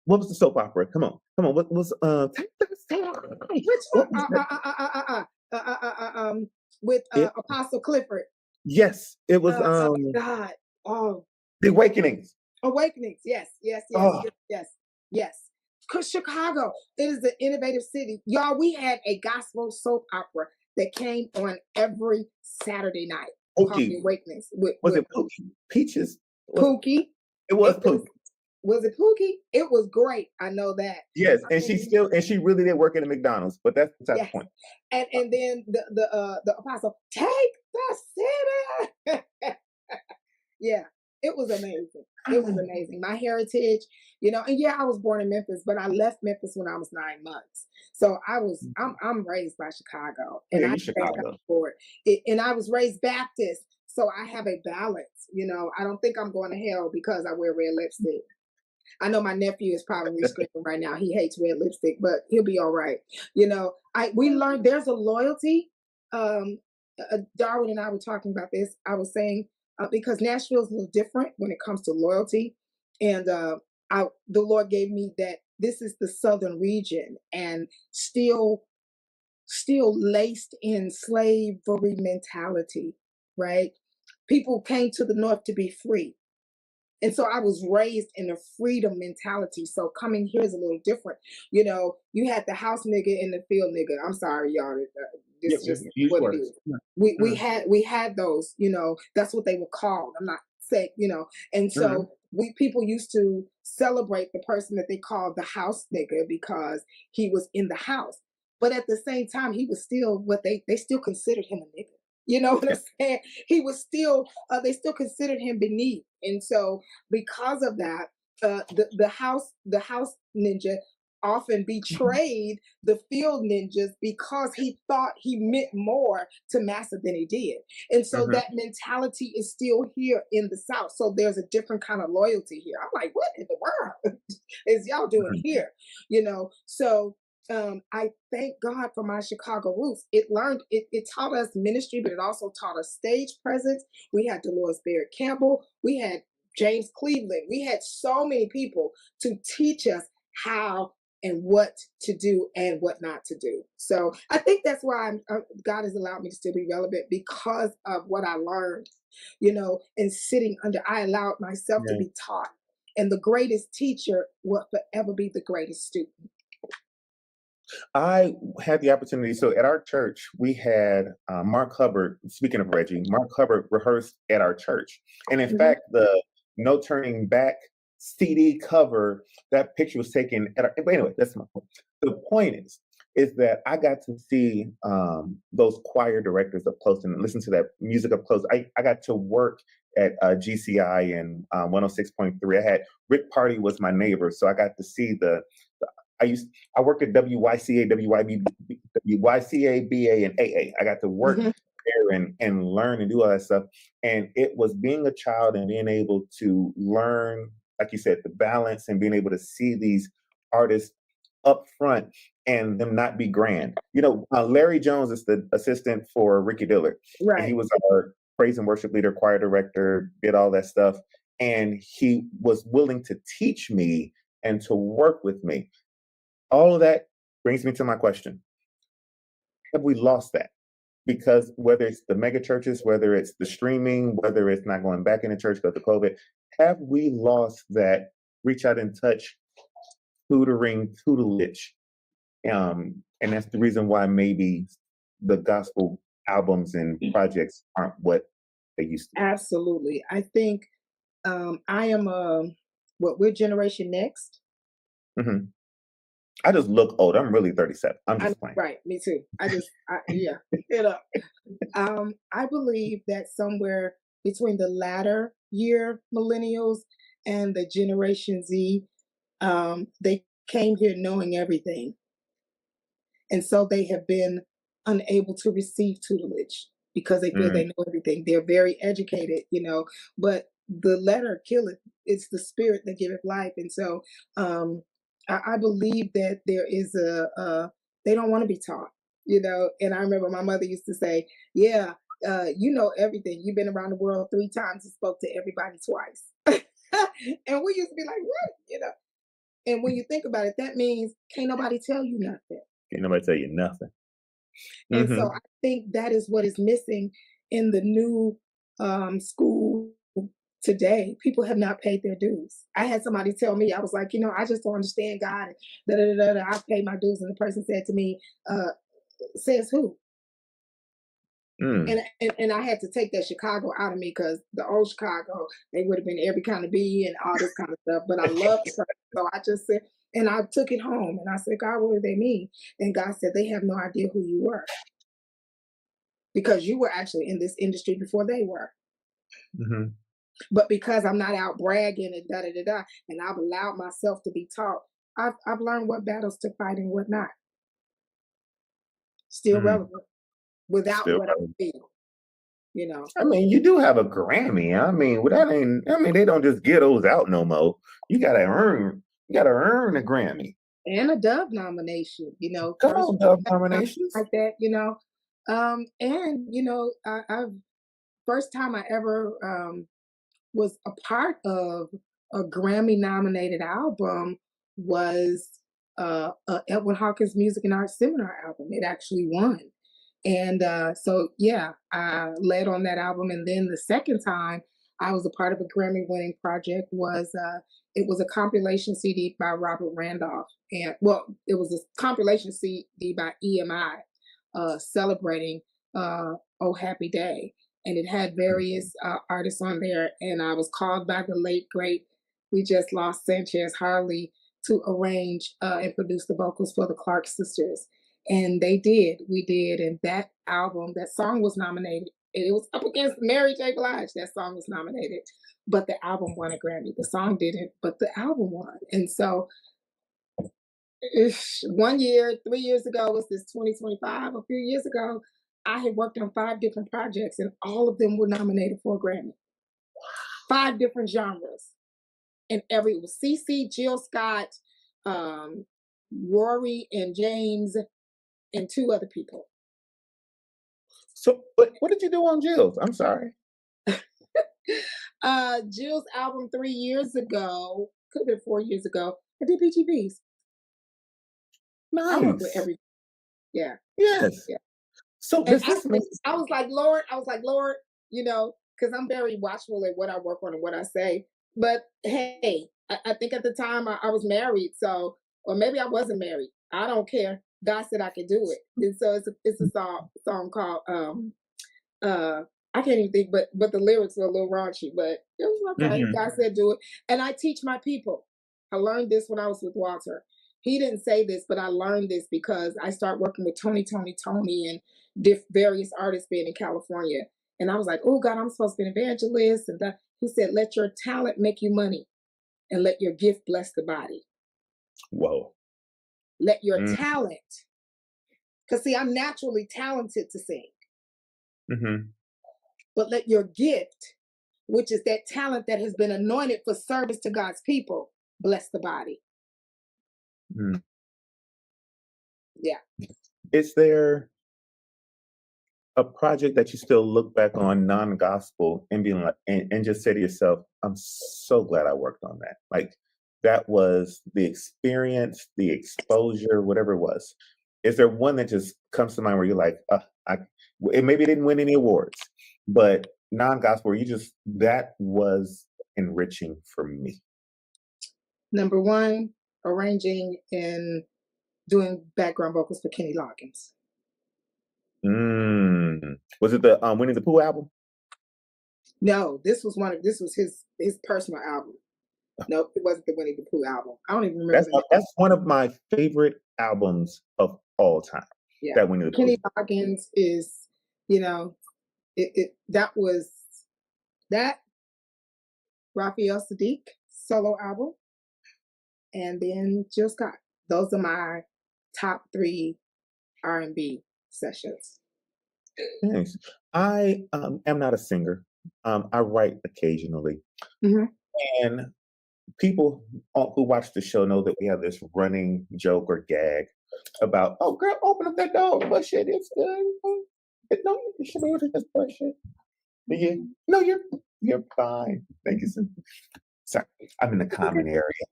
what was the soap opera? Come on. What was Take This Time? Which one? What was that? With It Apostle Clifford. Yes, it was Oh God. Oh, The Awakenings. Awakenings. Yes, yes, yes, Oh, yes, yes, yes. Because Chicago, it is an innovative city. Y'all, we had a gospel soap opera that came on every Saturday night called The Pookie. Awakenings Was with it Pookie? Peaches was Pookie. it was It was Pookie. was it Pookie? It was great. I know that. Yes, I and mean, she really did work at a McDonald's, but that's beside the yes. point. And then the apostle, take the city. Yeah, it was amazing. It was amazing. My heritage, you know, and yeah, I was born in Memphis, but I left Memphis when I was 9 months. So I'm raised by Chicago, and Yeah, I you thank God Chicago. for it. And I was raised Baptist, so I have a balance. You know, I don't think I'm going to hell because I wear red lipstick. I know my nephew is probably screaming right now. He hates red lipstick, but he'll be all right. You know, I we learned there's a loyalty. Um, Darwin and I were talking about this. I was saying because Nashville's a little different when it comes to loyalty, and the Lord gave me that this is the southern region, and still laced in slavery mentality, right? People came to the north to be free, and so I was raised in a freedom mentality. So coming here is a little different. You know, you had the house nigga and the field nigga. I'm sorry, y'all. This Yep, is just use what it words. is. Yeah. We had those. You know, that's what they were called. I'm not saying, you know. And Mhm. so we people used to celebrate the person that they called the house nigga because he was in the house. But at the same time, he was still what they still considered him a nigga. You know what I'm saying? He was still they still considered him beneath. And so because of that, the house ninja often betrayed the field ninjas because he thought he meant more to massa than he did. And so Mhm. that mentality is still here in the South. So there's a different kind of loyalty here. I'm like, what in the world is y'all doing Mhm. here? You know, so I thank God for my Chicago roots. It taught us ministry, but it also taught us stage presence. We had Dolores Barrett Campbell. We had James Cleveland. We had so many people to teach us how and what to do and what not to do. So I think that's why God has allowed me to still be relevant because of what I learned, and sitting under, I allowed myself to Yeah. be taught. And the greatest teacher will forever be the greatest student. I had the opportunity. So at our church, we had Mark Hubbard. Speaking of Reggie, Mark Hubbard rehearsed at our church, and in Mhm. fact, the No Turning Back CD cover, that picture was taken at our. But anyway, that's my point. The point is that I got to see those choir directors up close and listen to that music up close. I got to work at GCI and 106.3. I had Rick Party was my neighbor, so I got to see I worked at WYCA, WYCA, BA, and AA. I got to work Mhm. there and learn and do all that stuff. And it was being a child and being able to learn, like you said, the balance and being able to see these artists up front and them not be grand. Larry Jones is the assistant for Ricky Dillard, and he Right. was our praise and worship leader, choir director, did all that stuff. And he was willing to teach me and to work with me. All of that brings me to my question. Have we lost that? Because whether it's the mega churches, whether it's the streaming, whether it's not going back into church because of COVID, have we lost that reach out and touch, tutelage? And that's the reason why maybe the gospel albums and projects aren't what they used to Absolutely. I think I am what we're generation next. be. I just look old. I'm really 37. I'm just playing. Right, me too. Yeah, get up. I believe that somewhere between the latter year millennials and the Generation Z, they came here knowing everything. And so they have been unable to receive tutelage because they feel Mm, they know everything. They're very educated, but the letter killeth. It's the spirit that giveth life. And so I believe that there is they don't want to be taught, and I remember my mother used to say, yeah, you know everything. You've been around the world 3 times and spoke to everybody twice. And we used to be like, what? And when you think about it, that means can't nobody tell you nothing. can't nobody tell you nothing. And so Hmm. I think that is what is missing in the new school today. People have not paid their dues. I had somebody tell me, I was like, I just don't understand God. Da, da, da, da, da. I paid my dues. And the person said to me, says who? Mm, And I had to take that Chicago out of me because the old Chicago, they would have been every kind of bee and all this kind of stuff. But I loved her. So I just said, and I took it home and I said, God, what do they mean? And God said, they have no idea who you were because you were actually in this industry before they were. hmm But because I'm not out bragging and da da da da, and I've allowed myself to be taught, I've learned what battles to fight and what not. Still hmm relevant without Still, what I feel. I mean, you do have a Grammy. I mean, without ain't. I mean, they don't just get those out no more. You gotta earn. You gotta earn a Grammy. And a Dove nomination, Come first on, Dove time nominations. like that. And I've first time I ever was a part of a Grammy nominated album was Edwin Hawkins Music and Arts Seminar album. It actually won. And so, yeah, I led on that album. And then the second time I was a part of a Grammy winning project was it was a compilation CD by Robert Randolph. And well, it was a compilation CD by EMI celebrating Oh Happy Day, and it had various artists on there. And I was called by the late great, we just lost Sanchez Harley, to arrange and produce the vocals for the Clark sisters. And they did, we did, and that album, that song was nominated. It was up against Mary J. Blige. That song was nominated, but the album won a Grammy. The song didn't, but the album won. And so, 1 year, 3 years ago, was this 2025? A few years ago, I had worked on 5 different projects, and all of them were nominated for a Grammy. 5 different genres, and it was CC, Jill Scott, um, Rory, and James, and 2 other people. So, what did you do on Jill's? I'm sorry. Jill's album 3 years ago, could have been 4 years ago, I did PGPs. I work with Nice. every, yeah, Yes. yeah. So And does this mean? I was like, Lord, because I'm very watchful at what I work on and what I say. But hey, I think at the time I was married, so or maybe I wasn't married. I don't care. God said I could do it, and so it's a song called I can't even think, but the lyrics were a little raunchy, but it was okay. Mhm. God said do it, and I teach my people. I learned this when I was with Walter. He didn't say this, but I learned this because I started working with Tony, and various artists being in California. And I was like, oh God, I'm supposed to be an evangelist. And he said, let your talent make you money and let your gift bless the body. Whoa. Let your Mm. talent, because see, I'm naturally talented to sing, Mhm. but let your gift, which is that talent that has been anointed for service to God's people, bless the body. Mm. Yeah. Is there a project that you still look back on non-gospel and being like, and just say to yourself, I'm so glad I worked on that. Like that was the experience, the exposure, whatever it was. Is there one that just comes to mind where you're like, maybe it didn't win any awards, but non-gospel, where you just, that was enriching for me. Number one, arranging and doing background vocals for Kenny Loggins. Was it the Winnie the Pooh album? No, this was his personal album. Nope, it wasn't the Winnie the Pooh album. I don't even remember the name. That's one of my favorite albums of all time. Yeah, That Winnie the Kenny Pooh. Loggins is, that was that Raphael Sadiq solo album, and then Jill Scott. Those are my top 3 R&B sessions. Nice. I am not a singer. I write occasionally, Mhm. and people who watch the show know that we have this running joke or gag about, "Oh, girl, open up that door, push it. It's good. No, you should be able to just push it." But no, you're fine. Thank you, sir. Sorry, I'm in the common area.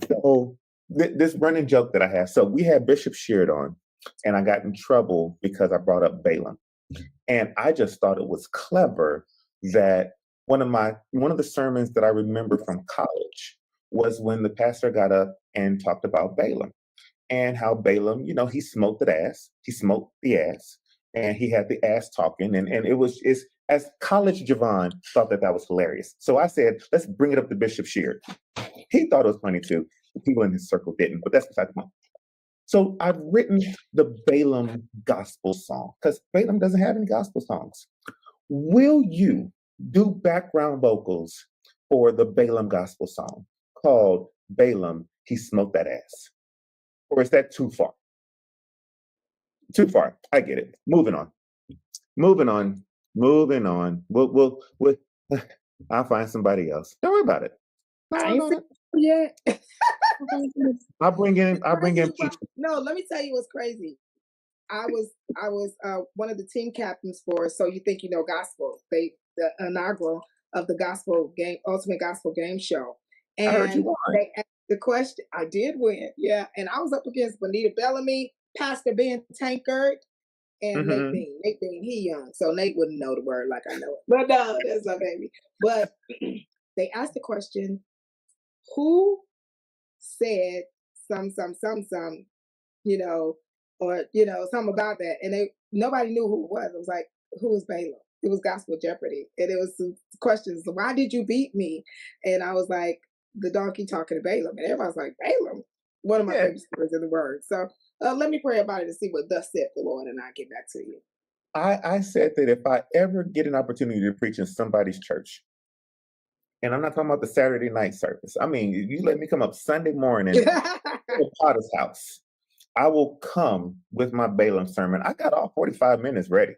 So this running joke that I have. So we had Bishop Sheard on, and I got in trouble because I brought up Balaam. And I just thought it was clever that one of the sermons that I remember from college was when the pastor got up and talked about Balaam and how Balaam, he smoked the ass. He smoked the ass, and he had the ass talking, and it's as college JeVaughn thought that was hilarious. So I said, let's bring it up to Bishop Sheard. He thought it was funny too. The people in his circle didn't, but that's beside the point. So I've written the Balaam gospel song because Balaam doesn't have any gospel songs. Will you do background vocals for the Balaam gospel song called Balaam, He Smoked That Ass? Or is that too far? Too far. I get it. Moving on. We'll I'll find somebody else. Don't worry about it. Don't I worry ain't about seen it. it yet. I'll bring in Crazy people. no, let me tell you what's crazy. I was one of the team captains for So You Think You Know Gospel, the inaugural of the ultimate gospel game show. I heard you And won. they asked the question. I did win, yeah. And I was up against Bonita Bellamy, Pastor Ben Tankard, and Nate Mm-hmm. Bean. Nate Bean, he young, so Nate wouldn't know the word like I know it. But no, that's my baby. But they asked the question, who said some, or something about that, and nobody knew who it was. It was like, who was Balaam? It was Gospel Jeopardy, and it was some questions. Why did you beat me? And I was like, the donkey talking to Balaam, and everybody's like, Balaam, one of my favorite stories in the Word. So let me pray about it and see what thus saith the Lord, and I'll get back to you. I said that if I ever get an opportunity to preach in somebody's church, and I'm not talking about the Saturday night service. I mean, you let me come up Sunday morning to Potter's house, I will come with my Balaam sermon. I got all 45 minutes ready.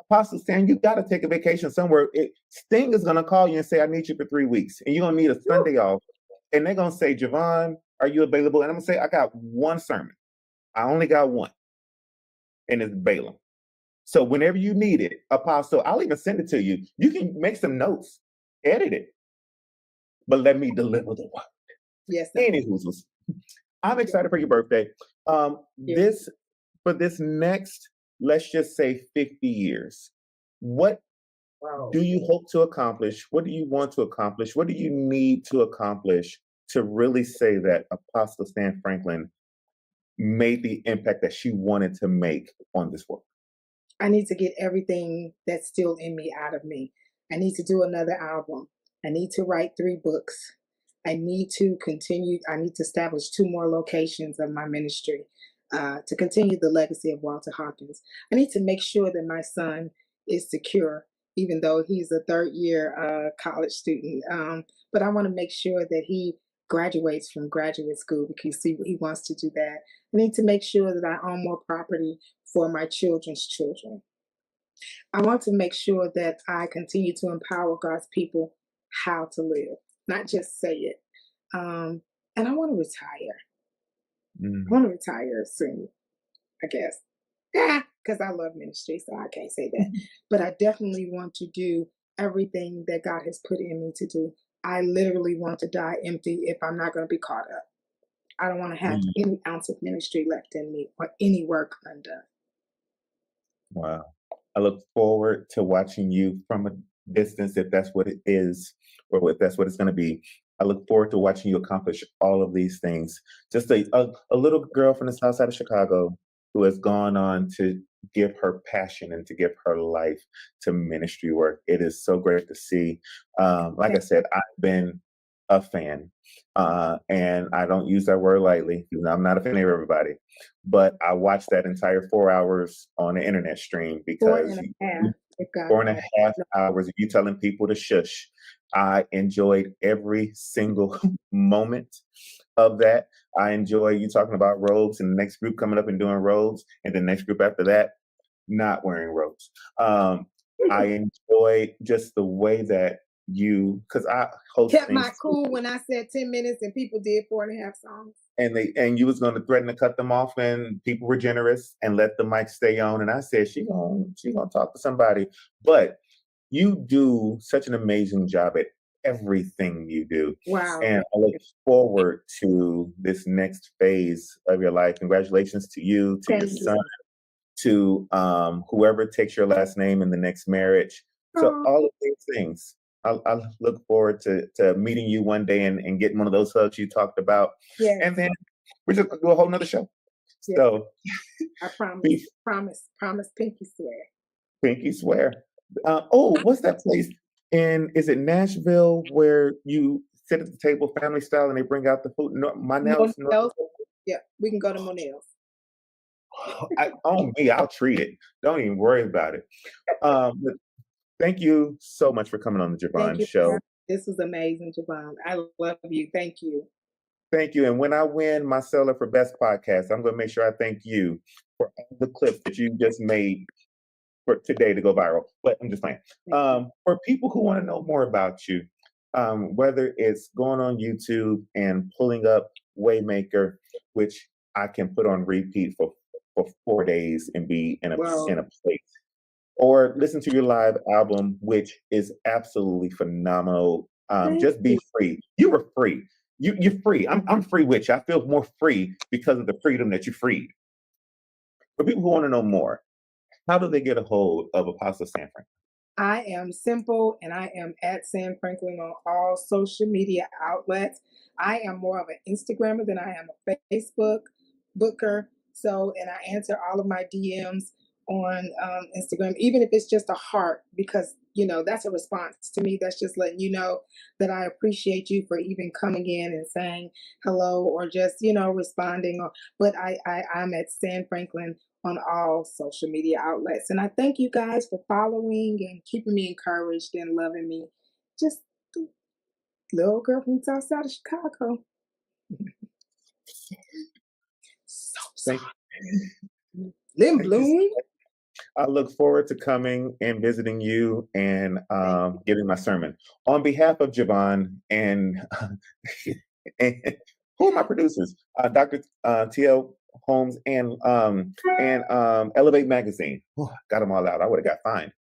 Apostle Stan, you got to take a vacation somewhere. Sting is going to call you and say, I need you for 3 weeks. And you're going to need a Sunday off. And they're going to say, JeVaughn, are you available? And I'm going to say, I got one sermon. I only got one. And it's Balaam. So whenever you need it, Apostle, I'll even send it to you. You can make some notes, edit it, but let me deliver the word. Yes, sir. Anywho, I'm excited for your birthday. Yeah. This for this next, let's just say 50 years. What Wow. do you hope to accomplish? What do you want to accomplish? What do you need to accomplish to really say that Apostle Stan Franklin made the impact that she wanted to make on this world? I need to get everything that's still in me out of me. I need to do another album. I need to write 3 books. I need to continue. I need to establish 2 more locations of my ministry to continue the legacy of Walter Hawkins. I need to make sure that my son is secure, even though he's a 3rd year college student. But I want to make sure that he graduates from graduate school because he wants to do that. I need to make sure that I own more property for my children's children. I want to make sure that I continue to empower God's people how to live, not just say it. And I want to retire. I want to retire soon, I guess. Yeah, because I love ministry, so I can't say that. But I definitely want to do everything that God has put in me to do. I literally want to die empty if I'm not going to be caught up. I don't want to have any ounce of ministry left in me or any work undone. Wow. I look forward to watching you from a distance, if that's what it is, or if that's what it's going to be. I look forward to watching you accomplish all of these things. Just a little girl from the south side of Chicago who has gone on to give her passion and to give her life to ministry work. It is so great to see. Like I said, I've been a fan, and I don't use that word lightly. I'm not a fan of everybody, but I watched that entire 4 hours on the internet stream because 4.5 hours of you telling people to shush. I enjoyed every single moment of that. I enjoy you talking about robes and the next group coming up and doing robes, and the next group after that not wearing robes. I enjoy just the way that you, because I host kept things my cool when I said 10 minutes and people did 4.5 songs. And you was going to threaten to cut them off, and people were generous and let the mic stay on. And I said, she gonna talk to somebody. But you do such an amazing job at everything you do. Wow. And I look forward to this next phase of your life. Congratulations to you, to your son, to whoever takes your last name in the next marriage. So all of these things. I look forward to meeting you one day and getting one of those hugs you talked about. Yes. And then we're just going to do a whole nother show. Yes. So I promise, pinky swear. Pinky swear. What's that place is it Nashville where you sit at the table family style and they bring out the food? Monell's. Yeah, we can go to Monell's. On me, I'll treat it. Don't even worry about it. But thank you so much for coming on the JeVaughn Show. This was amazing, JeVaughn. I love you. Thank you. Thank you. And when I win my seller for best podcast, I'm going to make sure I thank you for all the clips that you just made for today to go viral. But I'm just playing. For people who want to know more about you, whether it's going on YouTube and pulling up Waymaker, which I can put on repeat for 4 days and be in a place, or listen to your live album, which is absolutely phenomenal. Just be free. You were free. You're free. I'm free with you. I feel more free because of the freedom that you freed. For people who want to know more, how do they get a hold of Apostle Stan Franklin? I am simple, and I am at Stan Franklin on all social media outlets. I am more of an Instagrammer than I am a Facebook booker. So, and I answer all of my DMs on Instagram, even if it's just a heart, because, that's a response to me. That's just letting you know that I appreciate you for even coming in and saying hello, or just, responding. But I'm at Stan Franklin on all social media outlets. And I thank you guys for following and keeping me encouraged and loving me. Just the little girl from the south side of Chicago. So sorry. Lim Bloom. I look forward to coming and visiting you and giving my sermon. On behalf of JeVaughn and who are my producers? Dr. T.L. Holmes and Elevate Magazine. Got them all out. I would have got fined.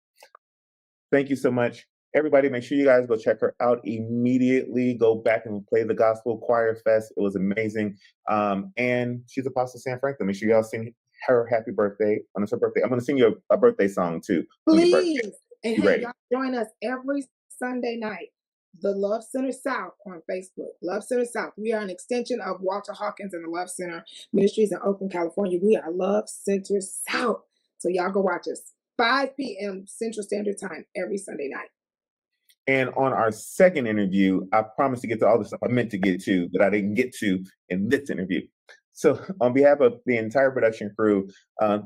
Thank you so much. Everybody, make sure you guys go check her out immediately. Go back and play the Gospel Choir Fest. It was amazing. And she's Apostle Sam Franklin. Make sure y'all sing her happy birthday on her birthday. I'm going to sing you a birthday song too. Please. And You hey, ready? y'all join us every Sunday night. The Love Center South on Facebook. Love Center South. We are an extension of Walter Hawkins and the Love Center Ministries in Oakland, California. We are Love Center South. So y'all go watch us. 5 p.m. Central Standard Time every Sunday night. And on our second interview, I promised to get to all the stuff I meant to get to that I didn't get to in this interview. So on behalf of the entire production crew,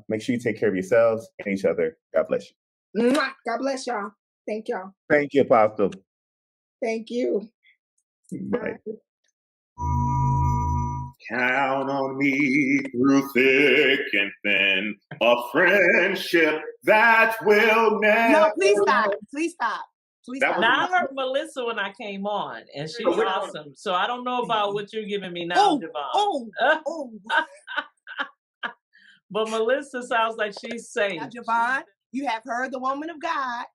make sure you take care of yourselves and each other. God bless you. Mwah. God bless y'all. Thank y'all. Thank you, Apostle. Thank you. Bye. Count on me through thick and thin, a friendship that will never. No, please stop. Please stop. Please That stop. was- Now, I heard Melissa when I came on, and she's awesome. So I don't know about what you're giving me now, JeVaughn. Oh. But Melissa sounds like she's safe. Now, JeVaughn, you have heard the woman of God,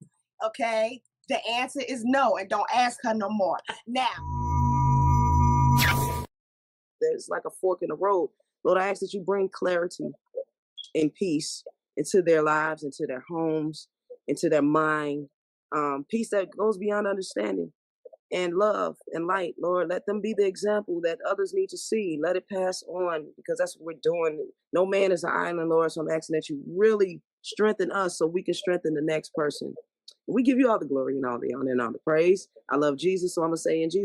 okay? The answer is no, and don't ask her no more. Now. There's like a fork in the road. Lord, I ask that you bring clarity and peace into their lives, into their homes, into their mind. Peace that goes beyond understanding, and love and light. Lord, let them be the example that others need to see. Let it pass on, because that's what we're doing. No man is an island, Lord, so I'm asking that you really strengthen us so we can strengthen the next person. We give you all the glory and all the honor and all the praise. I love Jesus, so I'm going to say in Jesus'